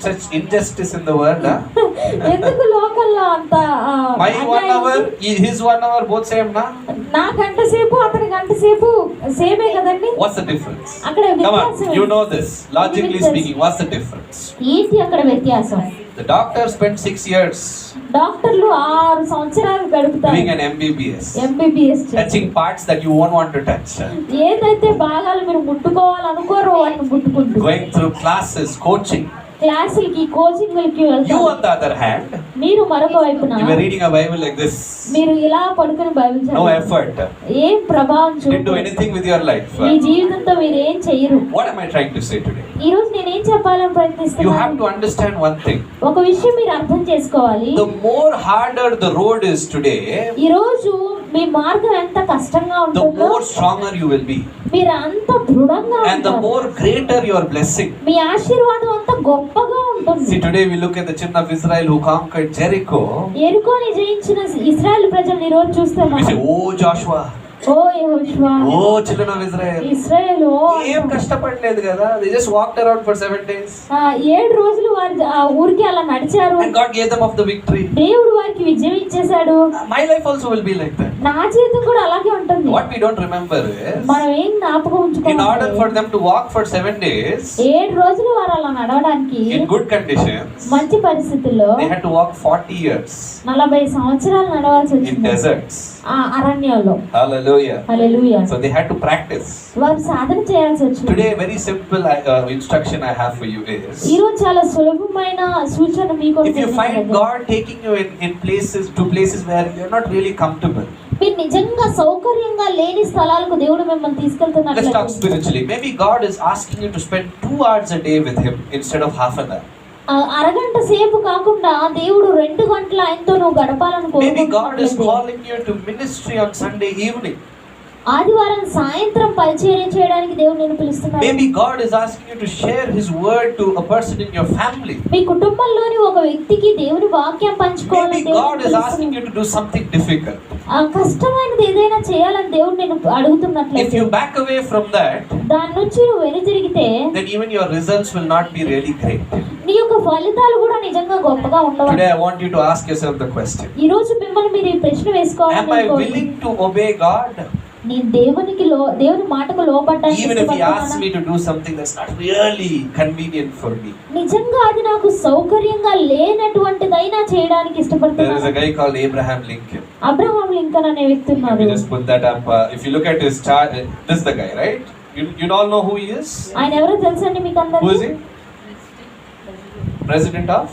[SPEAKER 1] such injustice in the world? Huh?
[SPEAKER 2] ఎందుకు లోకల్లో అంత
[SPEAKER 1] My 1
[SPEAKER 2] అన్యాయం?
[SPEAKER 1] hour, his 1 hour, both same, na?
[SPEAKER 2] నా గంట సేపు అతని గంట సేపు సేమే కదండి.
[SPEAKER 1] What's the difference?
[SPEAKER 2] అక్కడ
[SPEAKER 1] Come
[SPEAKER 2] వ్యత్యాసం
[SPEAKER 1] on, you
[SPEAKER 2] ఏంటి?
[SPEAKER 1] know this. Logically
[SPEAKER 2] Difference.
[SPEAKER 1] speaking, what's the difference?
[SPEAKER 2] ఏంటి అక్కడ వ్యత్యాసం?
[SPEAKER 1] The doctor spent 6 years
[SPEAKER 2] డాక్టర్లు 6 సంవత్సరాలు గడుపుతారు
[SPEAKER 1] doing an MBBS,
[SPEAKER 2] MBBS
[SPEAKER 1] touching parts that you won't want to touch,
[SPEAKER 2] ఏదైతే భాగాలు మీరు ముట్టుకోవాలనుకోరో వాటిని ముట్టుకుంటూ
[SPEAKER 1] going through classes, coaching.
[SPEAKER 2] క్లాసులకి కోచింగ్లకి
[SPEAKER 1] You,
[SPEAKER 2] వెళ్తారు.
[SPEAKER 1] on the other hand,
[SPEAKER 2] మీరు మరొక వైపున
[SPEAKER 1] you were reading a Bible like this.
[SPEAKER 2] మీరు ఇలా పడుకుని బైబిల్
[SPEAKER 1] No
[SPEAKER 2] చదవండి.
[SPEAKER 1] effort.
[SPEAKER 2] ఏం ప్రభావం
[SPEAKER 1] Didn't do
[SPEAKER 2] చూడదు.
[SPEAKER 1] anything with your life.
[SPEAKER 2] మీ జీవితంతో మీరు ఏం చెయ్యరు.
[SPEAKER 1] What am I trying to say today?
[SPEAKER 2] ఈ రోజు నేనేం చెప్పాలని
[SPEAKER 1] You have
[SPEAKER 2] ప్రయత్నిస్తున్నాను.
[SPEAKER 1] to understand one thing.
[SPEAKER 2] ఒక విషయం మీరు అర్థం చేసుకోవాలి.
[SPEAKER 1] The more harder the road is today,
[SPEAKER 2] ఈ రోజు మీ మార్గం ఎంత కష్టంగా
[SPEAKER 1] the
[SPEAKER 2] ఉంటుందో
[SPEAKER 1] more stronger you will be.
[SPEAKER 2] మీరు అంత దృఢంగా
[SPEAKER 1] And the
[SPEAKER 2] ఉంటారు.
[SPEAKER 1] more greater your blessing.
[SPEAKER 2] మీ ఆశీర్వాదం అంత గొప్పగా ఉంటుంది.
[SPEAKER 1] See, today we look at the children of Israel who conquered Jericho.
[SPEAKER 2] ఎరుకోని జయించిన ఇశ్రాయేలు ప్రజల్ని ఈ రోజు చూస్తే
[SPEAKER 1] We say, oh Joshua,
[SPEAKER 2] ఓ యెహోషువ,
[SPEAKER 1] oh children of Israel.
[SPEAKER 2] ఇశ్రాయేలు
[SPEAKER 1] ఏం కష్టపడలేదు కదా, they just walked around for 7 days
[SPEAKER 2] 7 రోజులు వారు ఊరికి అలా నడిచారు.
[SPEAKER 1] and God gave them of the victory.
[SPEAKER 2] దేవుడు వారికి విజయం ఇచ్చేశాడు.
[SPEAKER 1] My life also will be like that.
[SPEAKER 2] నా జీవితం కూడా అలాగే ఉంటుంది.
[SPEAKER 1] What we don't remember is,
[SPEAKER 2] మనం ఏం జ్ఞాపకం
[SPEAKER 1] in order for
[SPEAKER 2] ఉంచుకోవాలి.
[SPEAKER 1] them to walk for 7 days
[SPEAKER 2] 7 రోజులు వారు అలా నడవడానికి
[SPEAKER 1] in good conditions,
[SPEAKER 2] మంచి పరిస్థితుల్లో
[SPEAKER 1] they had to walk 40 years
[SPEAKER 2] 40 సంవత్సరాలు నడవాల్సి
[SPEAKER 1] in
[SPEAKER 2] వచ్చింది.
[SPEAKER 1] deserts.
[SPEAKER 2] ఆ అరణ్యంలో.
[SPEAKER 1] Hallelujah.
[SPEAKER 2] Hallelujah.
[SPEAKER 1] So they had to practice.
[SPEAKER 2] వారు సాధన చేయాల్సి వచ్చింది.
[SPEAKER 1] Today, a very simple instruction I have for you is,
[SPEAKER 2] ఈ రోజు చాలా సులభమైన సూచన మీకు
[SPEAKER 1] if you find God taking you in places, to places where you're not really comfortable,
[SPEAKER 2] మీరు నిజంగా సౌకర్యంగా లేని స్థలాలకు దేవుడు మిమ్మల్ని
[SPEAKER 1] let's talk
[SPEAKER 2] తీసుకెళ్తున్నట్లయితే
[SPEAKER 1] spiritually. Maybe God is asking you to spend 2 hours a day with Him instead of half an hour.
[SPEAKER 2] అరగంట సేపు కాకుండా దేవుడు 2 గంటలు ఆయనతో నువ్వు గడపాలని
[SPEAKER 1] Maybe God is
[SPEAKER 2] కోరుకుంటున్నట్లయితే
[SPEAKER 1] calling you to ministry on Sunday evening.
[SPEAKER 2] ఆదివారం సాయంత్రం పరిచర్య చేయడానికి దేవుడు నిన్ను పిలుస్తున్నాడు.
[SPEAKER 1] Maybe God is asking you to share His word to a person in your family.
[SPEAKER 2] మీ కుటుంబంలోని ఒక వ్యక్తికి దేవుని వాక్యం పంచుకోవాలని
[SPEAKER 1] Maybe God is asking you to do something difficult.
[SPEAKER 2] కష్టమైనది ఏదైనా చేయాలని దేవుడు నిన్ను
[SPEAKER 1] If
[SPEAKER 2] అడుగుతున్నట్లయితే
[SPEAKER 1] you back away from that,
[SPEAKER 2] దాని నుంచి నువ్వు వెనుతిరిగితే
[SPEAKER 1] then even your results will not be really great.
[SPEAKER 2] నీ యొక్క ఫలితాలు కూడా నిజంగా గొప్పగా ఉండవు.
[SPEAKER 1] Today I want you to ask yourself the question.
[SPEAKER 2] ఈ రోజు మిమ్మల్ని మీరు ఈ ప్రశ్న వేసుకోవాలని
[SPEAKER 1] Am I
[SPEAKER 2] నేను
[SPEAKER 1] willing to obey God
[SPEAKER 2] నేను దేవుని మాటకు లోబడ్డానికి
[SPEAKER 1] even if He asks
[SPEAKER 2] ఇష్టపడుతున్నానా?
[SPEAKER 1] me to do something that's not really convenient for me?
[SPEAKER 2] నిజంగా అది నాకు సౌకర్యంగా లేనటువంటిదైనా చేయడానికి
[SPEAKER 1] There is a
[SPEAKER 2] ఇష్టపడుతున్నాను.
[SPEAKER 1] guy called Abraham Lincoln.
[SPEAKER 2] Abraham Lincoln అనే వ్యక్తి
[SPEAKER 1] Let
[SPEAKER 2] ఉన్నారు.
[SPEAKER 1] me just put that up. If you look at his chart, this is the guy, right? You all know who he is?
[SPEAKER 2] ఆయన ఎవరో తెలుసండి మీకు
[SPEAKER 1] Who is
[SPEAKER 2] అందరికీ?
[SPEAKER 1] he? President of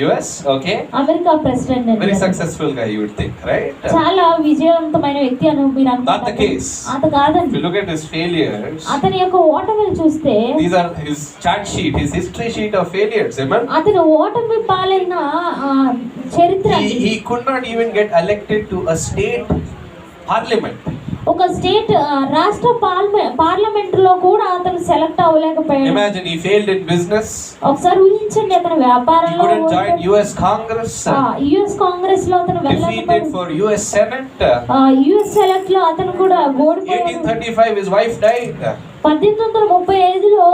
[SPEAKER 1] US? Okay.
[SPEAKER 2] America president
[SPEAKER 1] Very
[SPEAKER 2] అండి.
[SPEAKER 1] successful guy, you would think, right?
[SPEAKER 2] చాలా విజయవంతమైన వ్యక్తి అని మీరు
[SPEAKER 1] Not the
[SPEAKER 2] అనుకుంటారు.
[SPEAKER 1] case.
[SPEAKER 2] అత
[SPEAKER 1] If
[SPEAKER 2] కాదండి.
[SPEAKER 1] you look at his failures,
[SPEAKER 2] అతని యొక్క ఓటమిని చూస్తే
[SPEAKER 1] these are his chart sheet, his history sheet of failures. Amen.
[SPEAKER 2] అతను ఓటమి పాలైన చరిత్ర అండి.
[SPEAKER 1] He could not even get elected to a state parliament.
[SPEAKER 2] ఒక స్టేట్ రాష్ట్ర పార్లమెంట్ లో కూడా అతను select అవ్వలేకపోయాడు.
[SPEAKER 1] Imagine he failed in business.
[SPEAKER 2] ఒకసారి ఊహించండి, అతను
[SPEAKER 1] He
[SPEAKER 2] వ్యాపారంలో
[SPEAKER 1] couldn't join US Congress.
[SPEAKER 2] US Congress లో అతను
[SPEAKER 1] Defeated
[SPEAKER 2] వెళ్ళలేకపోయాడు.
[SPEAKER 1] for US Senate.
[SPEAKER 2] US select లో అతను కూడా ఓడిపోయాడు.
[SPEAKER 1] 1835 his wife died.
[SPEAKER 2] 1835లో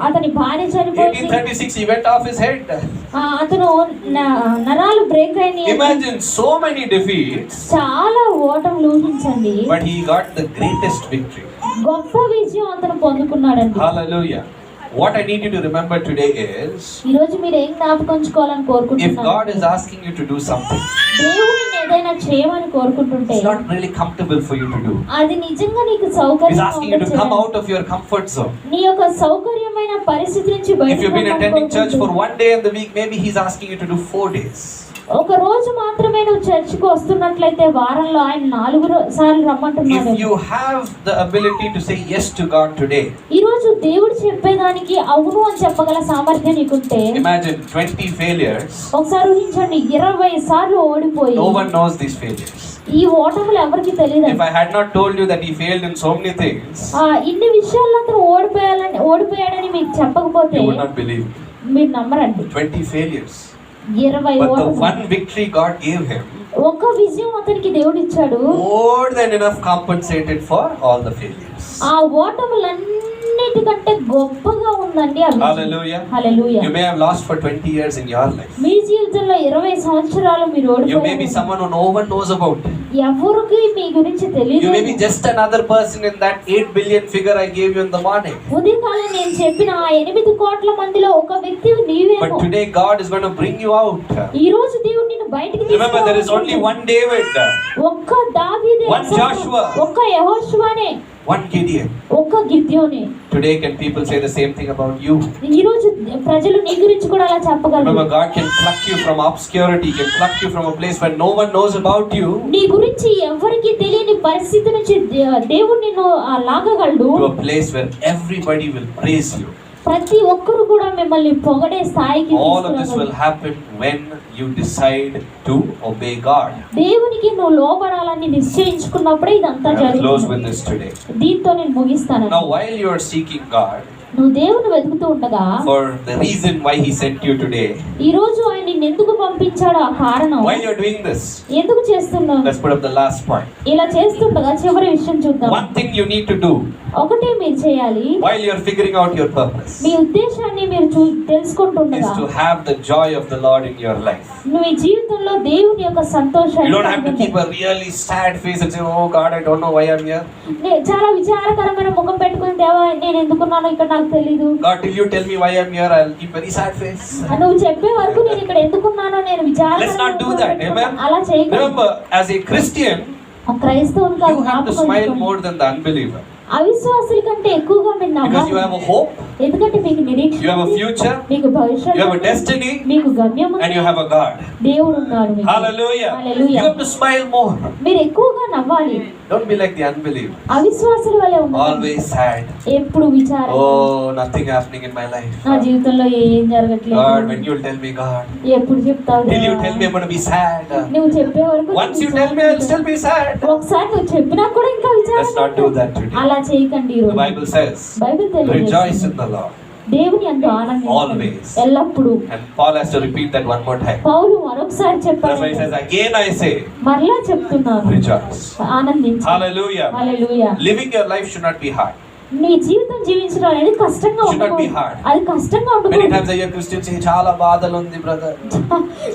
[SPEAKER 2] అతని భార్య చనిపోయింది.
[SPEAKER 1] 1836 he went off his head.
[SPEAKER 2] అతను నరాలు బ్రేక్ అయినాయి.
[SPEAKER 1] Imagine so many defeats,
[SPEAKER 2] చాలా ఓటములు ఊహించండి.
[SPEAKER 1] but he got the greatest victory.
[SPEAKER 2] గొప్ప విజయం అతను పొందుకున్నాడండి.
[SPEAKER 1] Hallelujah. What I need you to remember today is,
[SPEAKER 2] ఈ రోజు మీరు ఏం జ్ఞాపకంచుకోవాలని
[SPEAKER 1] if
[SPEAKER 2] కోరుకుంటున్నారు?
[SPEAKER 1] God is asking you to do something,
[SPEAKER 2] దేవుడు ఏదైనా చేయమని కోరుకుంటుంటే
[SPEAKER 1] it's not really comfortable for you to do.
[SPEAKER 2] అది నిజంగా నీకు
[SPEAKER 1] He's
[SPEAKER 2] సౌకర్యంగా
[SPEAKER 1] asking you to come
[SPEAKER 2] ఉండదు.
[SPEAKER 1] out of your comfort zone.
[SPEAKER 2] నీ యొక్క సౌకర్యమైన పరిస్థితి నుంచి
[SPEAKER 1] If you've been attending church for
[SPEAKER 2] బయటకు
[SPEAKER 1] 1 day in the week, maybe He's asking you to do 4 days.
[SPEAKER 2] ఒక రోజు మాత్రమే నువ్వు చర్చికి వస్తున్నట్లయితే వారంలో ఆయన 4 సార్లు రమ్మంటున్నాడు.
[SPEAKER 1] If you have the ability to say yes to God today,
[SPEAKER 2] ఈ రోజు దేవుడు చెప్పేదానికి అవును అని చెప్పగల సామర్థ్యం నీకుంటే,
[SPEAKER 1] imagine 20 failures.
[SPEAKER 2] ఒకసారి ఊహించండి 20 సార్లు ఓడిపోయి.
[SPEAKER 1] No one knows these failures.
[SPEAKER 2] ఈ ఓటములు ఎవరికి తెలియదు.
[SPEAKER 1] If I had not told you that he failed in so many things,
[SPEAKER 2] ఇన్ని విషయాల్లో అతను ఓడిపోయాడని మీకు చెప్పకపోతే
[SPEAKER 1] you would not believe.
[SPEAKER 2] మీరు నమ్మరండి.
[SPEAKER 1] 20 failures.
[SPEAKER 2] 20
[SPEAKER 1] But the
[SPEAKER 2] ఓటములు.
[SPEAKER 1] one victory God gave him
[SPEAKER 2] ఒక విజయం అతనికి దేవుడు ఇచ్చాడు.
[SPEAKER 1] more than enough compensated for all the failures.
[SPEAKER 2] ఆ ఓటములన్నిటికంటే గొప్పగా ఉందండి ఆ విజయం.
[SPEAKER 1] Hallelujah.
[SPEAKER 2] Hallelujah.
[SPEAKER 1] You may have lost for 20 years in your life.
[SPEAKER 2] మీ జీవితంలో 20 సంవత్సరాలు మీరు
[SPEAKER 1] You may be
[SPEAKER 2] ఓడిపోయారు.
[SPEAKER 1] someone who no one knows about.
[SPEAKER 2] ఎవరికి మీ గురించి తెలియదు.
[SPEAKER 1] You may be just another person in that 8 billion figure I gave you in the morning.
[SPEAKER 2] ఉదయకాలం నేను చెప్పిన ఆ 8 కోట్ల మందిలో ఒక వ్యక్తి నీవేమో.
[SPEAKER 1] But today God is going to bring you out.
[SPEAKER 2] ఈ రోజు దేవుడు నిన్ను బయటికి
[SPEAKER 1] Remember, there is only one David,
[SPEAKER 2] ఒక్క దావీదే,
[SPEAKER 1] one Joshua,
[SPEAKER 2] ఒక్క యెహోషువనే,
[SPEAKER 1] one Gideon.
[SPEAKER 2] ఒక్క గిద్యోనే.
[SPEAKER 1] Today can people say the same thing about you?
[SPEAKER 2] ఈ రోజు ప్రజలు నీ గురించి కూడా అలా చెప్పగలరు.
[SPEAKER 1] Remember, God can pluck you from obscurity, can pluck you from a place where no one knows about you,
[SPEAKER 2] నీ గురించి ఎవరికి తెలియని పరిస్థితి నుంచి దేవుడు నిన్ను లాగగలడు.
[SPEAKER 1] to a place where everybody will praise you.
[SPEAKER 2] ప్రతి ఒక్కరు కూడా మిమ్మల్ని పొగడే స్థాయికి
[SPEAKER 1] All of this
[SPEAKER 2] తీసుకురాగలడు.
[SPEAKER 1] will happen when you decide to obey God.
[SPEAKER 2] దేవునికి నువ్వు లోబడాలని నిశ్చయించుకున్నప్పుడే ఇదంతా
[SPEAKER 1] I will close
[SPEAKER 2] జరుగుతుంది.
[SPEAKER 1] with this today.
[SPEAKER 2] దీంతో నేను ముగిస్తాను.
[SPEAKER 1] Now, while you are seeking God
[SPEAKER 2] నువ్వు దేవుని వెతుకుతూ ఉండగా
[SPEAKER 1] for the reason why He sent you today,
[SPEAKER 2] ఈ రోజు ఆయన నిన్ను ఎందుకు పంపించాడో ఆ కారణం,
[SPEAKER 1] while you are doing this,
[SPEAKER 2] ఎందుకు చేస్తున్నావు,
[SPEAKER 1] let's put up the last point.
[SPEAKER 2] ఇలా చేస్తుండగా చివరి విషయం చూద్దాం.
[SPEAKER 1] One thing you need to do
[SPEAKER 2] ఒకటే మీరు చేయాలి.
[SPEAKER 1] while you are figuring out your purpose
[SPEAKER 2] మీ ఉద్దేశాన్ని మీరు
[SPEAKER 1] is
[SPEAKER 2] తెలుసుకుంటుండగా
[SPEAKER 1] to have the joy of the Lord in your life.
[SPEAKER 2] నువ్వు ఈ జీవితంలో దేవుని యొక్క
[SPEAKER 1] You
[SPEAKER 2] సంతోషాన్ని
[SPEAKER 1] don't have to keep a really sad face and say, "Oh God, I don't know why I'm here."
[SPEAKER 2] చాలా విచారకరమైన ముఖం పెట్టుకుని దేవా నేను ఎందుకున్నానో ఇక్కడ నాకు తెలీదు.
[SPEAKER 1] God, till you tell me why I'm here, I'll keep very sad face.
[SPEAKER 2] నువ్వు చెప్పే వరకు నేను ఇక్కడ ఎందుకున్నానో నేను
[SPEAKER 1] Let's not do that, amen?
[SPEAKER 2] అలా చేయకు.
[SPEAKER 1] Remember, as a Christian,
[SPEAKER 2] క్రైస్తవునిగా
[SPEAKER 1] you have to smile more than the unbeliever
[SPEAKER 2] అవిశ్వాసుల కంటే ఎక్కువగా మీరు
[SPEAKER 1] because you
[SPEAKER 2] నవ్వాలి.
[SPEAKER 1] have a hope,
[SPEAKER 2] ఎందుకంటే మీకు
[SPEAKER 1] you have a
[SPEAKER 2] నిరీక్షణ,
[SPEAKER 1] future,
[SPEAKER 2] మీకు భవిష్యత్తు,
[SPEAKER 1] you have a destiny,
[SPEAKER 2] మీకు గమ్యం
[SPEAKER 1] and you have a God.
[SPEAKER 2] దేవుడు ఉన్నాడు మీకు.
[SPEAKER 1] Hallelujah.
[SPEAKER 2] Hallelujah.
[SPEAKER 1] You have to smile more.
[SPEAKER 2] మీరు ఎక్కువగా నవ్వాలి.
[SPEAKER 1] Don't be like the unbeliever.
[SPEAKER 2] అవిశ్వాసుల వలె ఉండాలి.
[SPEAKER 1] Always sad.
[SPEAKER 2] ఎప్పుడు విచారం,
[SPEAKER 1] Oh, nothing happening in my life.
[SPEAKER 2] నా జీవితంలో ఏం జరగట్లేదు.
[SPEAKER 1] God, when you'll tell me, God,
[SPEAKER 2] ఎప్పుడు చెప్తావు
[SPEAKER 1] till you
[SPEAKER 2] దేవా?
[SPEAKER 1] tell me I'm going to be sad.
[SPEAKER 2] నువ్వు చెప్పే వరకు
[SPEAKER 1] Once you tell me, I'll still be sad.
[SPEAKER 2] ఒకసారి నువ్వు చెప్పినా కూడా ఇంకా
[SPEAKER 1] Let's not do that today.
[SPEAKER 2] అలా చేయకండి. ఈ
[SPEAKER 1] The
[SPEAKER 2] రోజు
[SPEAKER 1] Bible says,
[SPEAKER 2] బైబిల్
[SPEAKER 1] rejoice
[SPEAKER 2] తెలియజేస్తుంది.
[SPEAKER 1] in the Lord.
[SPEAKER 2] దేవుని అందు ఆనందించండి
[SPEAKER 1] Always.
[SPEAKER 2] ఎల్లప్పుడూ.
[SPEAKER 1] And Paul has to repeat that one more time.
[SPEAKER 2] పౌలు మరొకసారి
[SPEAKER 1] That's why he
[SPEAKER 2] చెప్పారు,
[SPEAKER 1] says, again I say,
[SPEAKER 2] మరలా చెప్తున్నాను,
[SPEAKER 1] rejoice.
[SPEAKER 2] ఆనందించు.
[SPEAKER 1] Hallelujah.
[SPEAKER 2] Hallelujah.
[SPEAKER 1] Living your life should not be hard.
[SPEAKER 2] నీ జీవితం జీవించడం అనేది కష్టంగా
[SPEAKER 1] Should not be
[SPEAKER 2] ఉండకూడదు.
[SPEAKER 1] hard.
[SPEAKER 2] అది కష్టంగా
[SPEAKER 1] Many
[SPEAKER 2] ఉండకూడదు.
[SPEAKER 1] times I hear Christians say, చాలా బాధలు ఉంది brother.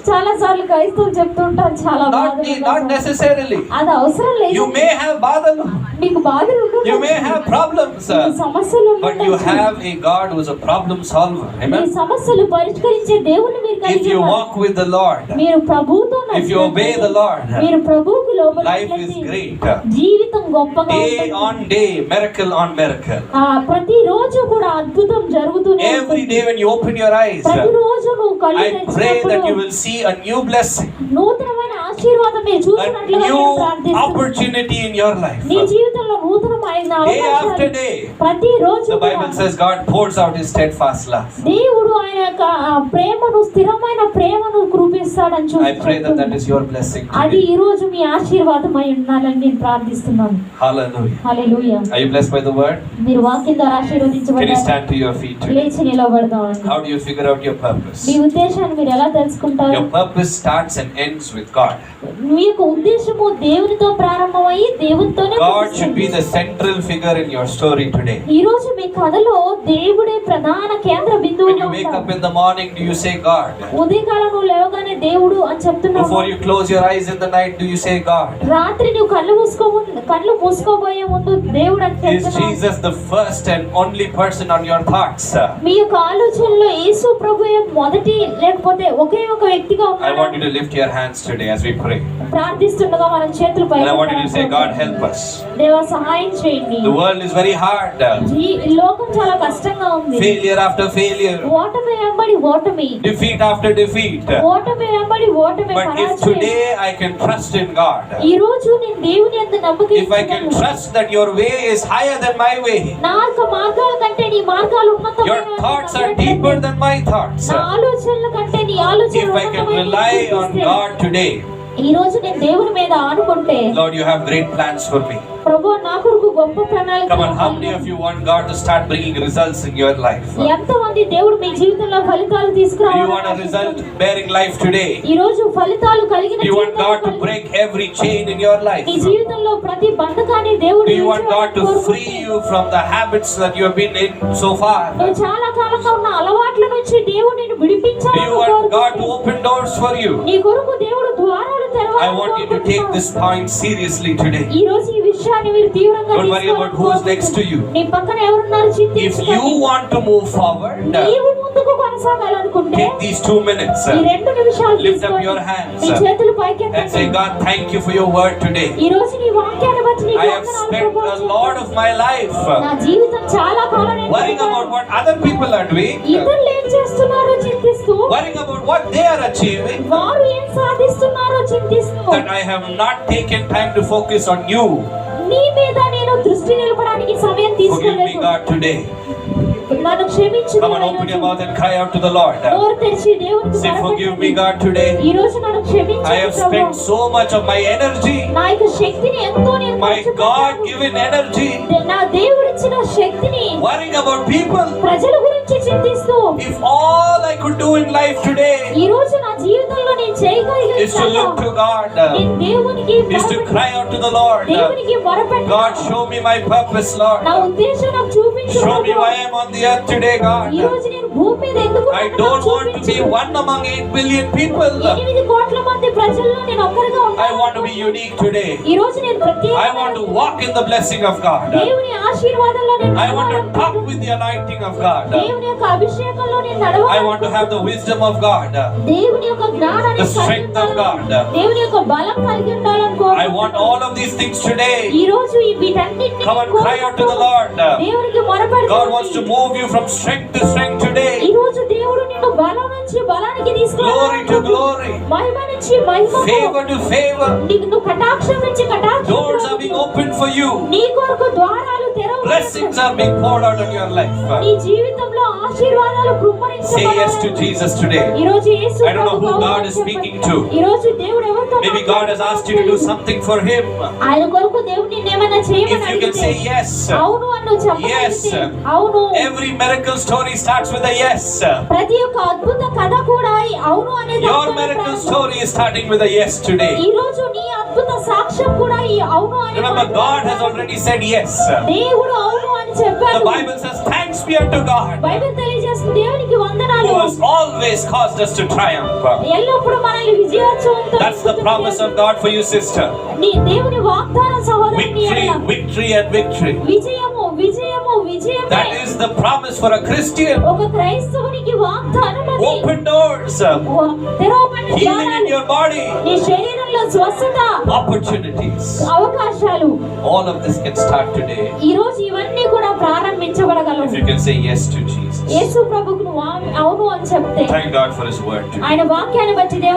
[SPEAKER 2] చాలా సార్లు క్రైస్తవులు చెప్తుంటారు చాలా బాధలు
[SPEAKER 1] Not
[SPEAKER 2] ఉన్నాయి.
[SPEAKER 1] necessarily.
[SPEAKER 2] అది అవసరం లేదు.
[SPEAKER 1] You may have బాధలు.
[SPEAKER 2] మీకు బాధలు ఉండొచ్చు.
[SPEAKER 1] You may have problems.
[SPEAKER 2] మీకు సమస్యలు
[SPEAKER 1] But you
[SPEAKER 2] ఉండొచ్చు.
[SPEAKER 1] have a God who is a problem solver.
[SPEAKER 2] Me
[SPEAKER 1] Amen.
[SPEAKER 2] సమస్యలు పరిష్కరించే దేవుని మీరు
[SPEAKER 1] If
[SPEAKER 2] కలిగి
[SPEAKER 1] you
[SPEAKER 2] ఉన్నారు.
[SPEAKER 1] walk with the Lord,
[SPEAKER 2] మీరు ప్రభువుతో
[SPEAKER 1] if you obey the Lord,
[SPEAKER 2] మీరు ప్రభువుకు
[SPEAKER 1] life is
[SPEAKER 2] లోబడినట్లయితే
[SPEAKER 1] great.
[SPEAKER 2] జీవితం గొప్పగా
[SPEAKER 1] Day
[SPEAKER 2] ఉంటుంది.
[SPEAKER 1] on day, miracle on miracle.
[SPEAKER 2] ప్రతిరోజు కూడా అద్భుతం జరుగుతూనే
[SPEAKER 1] Every
[SPEAKER 2] ఉంటుంది.
[SPEAKER 1] day when you open your eyes,
[SPEAKER 2] ప్రతిరోజు నువ్వు కళ్ళు
[SPEAKER 1] I pray that you
[SPEAKER 2] తెరిచినప్పుడు
[SPEAKER 1] will see a new blessing,
[SPEAKER 2] నూతనమైన ఆశీర్వాదం మీరు
[SPEAKER 1] a
[SPEAKER 2] చూసినట్లుగా
[SPEAKER 1] new
[SPEAKER 2] నేను ప్రార్థిస్తున్నాను.
[SPEAKER 1] opportunity in your life.
[SPEAKER 2] నీ జీవితంలో నూతనమైన
[SPEAKER 1] Day after
[SPEAKER 2] అవకాశాలు
[SPEAKER 1] day,
[SPEAKER 2] ప్రతిరోజు
[SPEAKER 1] the Bible says God pours out His steadfast love.
[SPEAKER 2] దేవుడు ఆయన యొక్క ప్రేమను, స్థిరమైన ప్రేమను కురిపిస్తాడని
[SPEAKER 1] I pray that that
[SPEAKER 2] చూస్తున్నాను.
[SPEAKER 1] is your blessing
[SPEAKER 2] అది
[SPEAKER 1] today.
[SPEAKER 2] ఈ రోజు మీ ఆశీర్వాదమై ఉండాలని నేను ప్రార్థిస్తున్నాను.
[SPEAKER 1] Hallelujah.
[SPEAKER 2] Hallelujah.
[SPEAKER 1] Are you blessed by the word?
[SPEAKER 2] మీరు వాక్యం ద్వారా
[SPEAKER 1] Can you
[SPEAKER 2] ఆశీర్వదించబడ్డారు.
[SPEAKER 1] stand to your feet today?
[SPEAKER 2] లేచి నిలబడదామండి.
[SPEAKER 1] How do you figure out your purpose?
[SPEAKER 2] మీ ఉద్దేశాన్ని మీరు ఎలా తెలుసుకుంటారు?
[SPEAKER 1] Your purpose starts and ends with God.
[SPEAKER 2] మీ యొక్క ఉద్దేశము దేవునితో ప్రారంభమయ్యి దేవునితోనే
[SPEAKER 1] God should be
[SPEAKER 2] ముగుస్తుంది.
[SPEAKER 1] the central figure in your story today.
[SPEAKER 2] ఈ రోజు మీ కథలో దేవుడే ప్రధాన కేంద్ర
[SPEAKER 1] When
[SPEAKER 2] బిందువుగా
[SPEAKER 1] you wake up
[SPEAKER 2] ఉంటాడు.
[SPEAKER 1] in the morning, do you say God?
[SPEAKER 2] ఉదయకాలం నువ్వు లేవగానే దేవుడు అని చెప్తున్నావు.
[SPEAKER 1] Before you close your eyes in the night, do you say God?
[SPEAKER 2] రాత్రి నువ్వు కళ్ళు మూసుకోబోయే ముందు దేవుడు అని
[SPEAKER 1] Is
[SPEAKER 2] చెప్తున్నావు.
[SPEAKER 1] Jesus the first and only person on your thoughts?
[SPEAKER 2] మీ యొక్క ఆలోచనలో యేసు ప్రభువే మొదటి లేకపోతే ఒకే ఒక వ్యక్తిగా
[SPEAKER 1] I
[SPEAKER 2] ఉన్నాడు.
[SPEAKER 1] want you to lift your hands today as we pray.
[SPEAKER 2] ప్రార్థిస్తుండగా మనం చేతులు
[SPEAKER 1] And I want you to say,
[SPEAKER 2] పైకి
[SPEAKER 1] God, help us.
[SPEAKER 2] దేవా సహాయం చేయండి.
[SPEAKER 1] The world is very hard.
[SPEAKER 2] ఈ లోకం చాలా కష్టంగా ఉంది.
[SPEAKER 1] Failure after failure.
[SPEAKER 2] ఓటమి వెంబడి ఓటమి,
[SPEAKER 1] Defeat after defeat.
[SPEAKER 2] ఓటమి వెంబడి ఓటమి
[SPEAKER 1] But if
[SPEAKER 2] పరాజయం.
[SPEAKER 1] today I can trust in God,
[SPEAKER 2] ఈ రోజు నేను దేవుని యందు నమ్మకం
[SPEAKER 1] if I can
[SPEAKER 2] ఉంచగలను.
[SPEAKER 1] trust that your way is higher than my way,
[SPEAKER 2] నా యొక్క మార్గాల కంటే నీ మార్గాలు
[SPEAKER 1] your
[SPEAKER 2] ఉన్నతమైనవి
[SPEAKER 1] thoughts are
[SPEAKER 2] అన్నట్లయితే,
[SPEAKER 1] deeper than my thoughts.
[SPEAKER 2] నా ఆలోచనల కంటే నీ ఆలోచనలు
[SPEAKER 1] If I can
[SPEAKER 2] ఉన్నతమైనవి
[SPEAKER 1] rely on
[SPEAKER 2] చూపిస్తే,
[SPEAKER 1] God today,
[SPEAKER 2] ఈ రోజు నేను దేవుని మీద ఆనుకుంటే,
[SPEAKER 1] Lord, you have great plans for me.
[SPEAKER 2] ప్రభువా నా కొరకు గొప్ప ప్రణాళిక
[SPEAKER 1] Come on, how many of you want God to start bringing results in your life?
[SPEAKER 2] ఎంతమంది దేవుడు మీ జీవితంలో ఫలితాలు
[SPEAKER 1] Do you want a
[SPEAKER 2] తీసుకురావాలి?
[SPEAKER 1] result bearing life today?
[SPEAKER 2] ఈ రోజు ఫలితాలు కలిగిన
[SPEAKER 1] Do you want
[SPEAKER 2] జీవితాలు
[SPEAKER 1] God to
[SPEAKER 2] కలిగి-
[SPEAKER 1] break every chain in your life?
[SPEAKER 2] నీ జీవితంలో ప్రతి బంధకాన్ని దేవుడు
[SPEAKER 1] Do you want God to
[SPEAKER 2] విడిచివేయాలని
[SPEAKER 1] free
[SPEAKER 2] కోరుకుంటే,
[SPEAKER 1] you from the habits that you have been in so far?
[SPEAKER 2] నువ్వు చాలా కాలంగా ఉన్న అలవాట్ల నుంచి దేవుడు నిన్ను
[SPEAKER 1] Do
[SPEAKER 2] విడిపించాలని
[SPEAKER 1] you want God to
[SPEAKER 2] కోరుకుంటే,
[SPEAKER 1] open doors for you?
[SPEAKER 2] నీ కొరకు దేవుడు ద్వారాలు
[SPEAKER 1] I want you to take this point seriously today.
[SPEAKER 2] ఈ రోజు ఈ విషయాన్ని మీరు తీవ్రంగా
[SPEAKER 1] Don't worry about who is next to you.
[SPEAKER 2] నీ పక్కన ఎవరున్నారు
[SPEAKER 1] If
[SPEAKER 2] చింతించకండి.
[SPEAKER 1] you want to move forward,
[SPEAKER 2] నీవు ముందుకు కొనసాగాలనుకుంటే
[SPEAKER 1] take these 2 minutes
[SPEAKER 2] ఈ 2 నిమిషాలు
[SPEAKER 1] Lift up
[SPEAKER 2] తీసుకొని
[SPEAKER 1] your hands
[SPEAKER 2] నీ చేతులు
[SPEAKER 1] and
[SPEAKER 2] పైకెత్తండి.
[SPEAKER 1] say, God, thank you for your word today.
[SPEAKER 2] ఈ రోజు నీ వాక్యాన్ని బట్టి నీకు
[SPEAKER 1] I have
[SPEAKER 2] వందనాలు
[SPEAKER 1] spent
[SPEAKER 2] ప్రభువా
[SPEAKER 1] a lot of my life
[SPEAKER 2] నా జీవితం చాలా కాలం నేను
[SPEAKER 1] worrying about what other people are doing,
[SPEAKER 2] ఇతరులు ఏం చేస్తున్నారో చింతిస్తూ,
[SPEAKER 1] worrying about what they are achieving,
[SPEAKER 2] వారు ఏం సాధిస్తున్నారో చింతిస్తూ,
[SPEAKER 1] that I have not taken time to focus on you.
[SPEAKER 2] నీ మీద నేను దృష్టి నిలపడానికి సమయం
[SPEAKER 1] Forgive me,
[SPEAKER 2] తీసుకోలేదు.
[SPEAKER 1] God, today.
[SPEAKER 2] నన్ను క్షమించు
[SPEAKER 1] Come on, open your mouth and cry out to the Lord.
[SPEAKER 2] నోరు తెరిచి దేవునికి
[SPEAKER 1] Say, forgive me,
[SPEAKER 2] మొరపెట్టండి.
[SPEAKER 1] God, today.
[SPEAKER 2] ఈ రోజు నన్ను క్షమించు
[SPEAKER 1] I have
[SPEAKER 2] ప్రభువా.
[SPEAKER 1] spent so much of my energy,
[SPEAKER 2] నా యొక్క శక్తిని ఎంతో నేను
[SPEAKER 1] my
[SPEAKER 2] ఖర్చు పెట్టాను.
[SPEAKER 1] God-given energy,
[SPEAKER 2] నా దేవుడిచ్చిన శక్తిని
[SPEAKER 1] worrying about people.
[SPEAKER 2] ప్రజల గురించి చింతిస్తూ,
[SPEAKER 1] If all I could do in life today
[SPEAKER 2] ఈ రోజు నా జీవితంలో నేను
[SPEAKER 1] is to
[SPEAKER 2] చేయగలిగిన
[SPEAKER 1] look to God,
[SPEAKER 2] నేను దేవునికి
[SPEAKER 1] is to
[SPEAKER 2] మొరపెట్టాను.
[SPEAKER 1] cry out to the Lord.
[SPEAKER 2] దేవునికి మొరపెట్టాను.
[SPEAKER 1] God, show me my purpose, Lord.
[SPEAKER 2] నా ఉద్దేశం నాకు చూపించు
[SPEAKER 1] Show me
[SPEAKER 2] ప్రభువా.
[SPEAKER 1] why I am on the earth today,
[SPEAKER 2] ఈ
[SPEAKER 1] God.
[SPEAKER 2] రోజు నేను భూమి మీద ఎందుకు
[SPEAKER 1] I
[SPEAKER 2] ఉన్నానో
[SPEAKER 1] don't want to be
[SPEAKER 2] చూపించు.
[SPEAKER 1] one among 8 billion people.
[SPEAKER 2] 8 కోట్ల మంది ప్రజల్లో నేను ఒక్కరిగా
[SPEAKER 1] I want to
[SPEAKER 2] ఉన్నాను.
[SPEAKER 1] be unique today.
[SPEAKER 2] ఈ రోజు నేను
[SPEAKER 1] I want to walk in the blessing of God.
[SPEAKER 2] దేవుని ఆశీర్వాదంలో నేను
[SPEAKER 1] I want to talk
[SPEAKER 2] నడవాలనుకుంటున్నాను.
[SPEAKER 1] with the anointing of God.
[SPEAKER 2] దేవుని యొక్క అభిషేకంలో నేను
[SPEAKER 1] I want to have the wisdom of God.
[SPEAKER 2] దేవుని యొక్క జ్ఞానాన్ని
[SPEAKER 1] The strength
[SPEAKER 2] కలిగి
[SPEAKER 1] of
[SPEAKER 2] ఉండాలని,
[SPEAKER 1] God.
[SPEAKER 2] దేవుని యొక్క బలం కలిగి ఉండాలని
[SPEAKER 1] I
[SPEAKER 2] కోరుకుంటున్నాను.
[SPEAKER 1] want all of these things today.
[SPEAKER 2] ఈ రోజు వీటన్నిటిని
[SPEAKER 1] Come on, cry out to the Lord.
[SPEAKER 2] దేవునికి మొరపెడుతూ
[SPEAKER 1] God wants to move you from strength to strength today.
[SPEAKER 2] ఈ రోజు దేవుడు నిన్ను బలం నుంచి బలానికి
[SPEAKER 1] Glory to
[SPEAKER 2] తీసుకురావాలి.
[SPEAKER 1] glory.
[SPEAKER 2] మహిమ నుంచి మహిమకు,
[SPEAKER 1] Favor to favor.
[SPEAKER 2] నీకు కటాక్షం నుంచి
[SPEAKER 1] Doors are being
[SPEAKER 2] కటాక్షం,
[SPEAKER 1] opened for you.
[SPEAKER 2] నీ కొరకు ద్వారాలు తెరవబడ్డాయి.
[SPEAKER 1] Blessings are being poured out on your life.
[SPEAKER 2] నీ జీవితంలో ఆశీర్వాదాలు
[SPEAKER 1] Say
[SPEAKER 2] కృపరించబడాలి.
[SPEAKER 1] yes to Jesus today.
[SPEAKER 2] ఈ రోజు యేసు
[SPEAKER 1] I don't know who
[SPEAKER 2] ప్రభువు
[SPEAKER 1] God
[SPEAKER 2] అని
[SPEAKER 1] is
[SPEAKER 2] చెప్పండి.
[SPEAKER 1] speaking to.
[SPEAKER 2] ఈ రోజు దేవుడు ఎవరితో
[SPEAKER 1] Maybe God has asked you to do something for Him.
[SPEAKER 2] ఆయన కొరకు దేవుడు నిన్నేమైనా చేయమని
[SPEAKER 1] If you can
[SPEAKER 2] అడిగితే,
[SPEAKER 1] say yes,
[SPEAKER 2] అవును అని నువ్వు చెప్పగలిగితే,
[SPEAKER 1] Yes.
[SPEAKER 2] అవును.
[SPEAKER 1] every miracle story starts with a yes.
[SPEAKER 2] ప్రతి ఒక్క అద్భుత కథ కూడా ఈ అవును అనే
[SPEAKER 1] Your
[SPEAKER 2] దాంతోనే
[SPEAKER 1] miracle
[SPEAKER 2] ప్రారంభం.
[SPEAKER 1] story is starting with a yes today.
[SPEAKER 2] ఈ రోజు నీ అద్భుత సాక్ష్యం కూడా ఈ అవును అనే
[SPEAKER 1] Remember,
[SPEAKER 2] మాటలో
[SPEAKER 1] God has
[SPEAKER 2] ప్రారంభం.
[SPEAKER 1] already said yes.
[SPEAKER 2] దేవుడు అవును అని
[SPEAKER 1] The
[SPEAKER 2] చెప్పాడు.
[SPEAKER 1] Bible says, thanks be unto God,
[SPEAKER 2] Bible తెలియజేస్తుంది దేవునికి వందనాలు.
[SPEAKER 1] who has always caused us to triumph.
[SPEAKER 2] ఎల్లప్పుడూ మనల్ని విజయోత్సవంతో
[SPEAKER 1] That's the promise of God for you, sister.
[SPEAKER 2] నీ దేవుని వాగ్దానం సహోదరుని
[SPEAKER 1] Victory,
[SPEAKER 2] ఎడల.
[SPEAKER 1] victory, and victory.
[SPEAKER 2] విజయము విజయము విజయమే.
[SPEAKER 1] That is the promise for a Christian.
[SPEAKER 2] ఒక క్రైస్తవునికి వాగ్దానం అది.
[SPEAKER 1] Open doors,
[SPEAKER 2] తెరవబడిన
[SPEAKER 1] healing in
[SPEAKER 2] ద్వారాలు,
[SPEAKER 1] your body,
[SPEAKER 2] నీ శరీరంలో స్వస్థత,
[SPEAKER 1] opportunities.
[SPEAKER 2] అవకాశాలు.
[SPEAKER 1] All of this can start today
[SPEAKER 2] ఈ రోజు ఇవన్నీ కూడా ప్రారంభించబడగలవు.
[SPEAKER 1] if you can say yes to Jesus.
[SPEAKER 2] యేసు ప్రభువుకు నువ్వు అవును అని చెప్తే,
[SPEAKER 1] Thank God for His word today.
[SPEAKER 2] ఆయన వాక్యాన్ని బట్టి దేవుని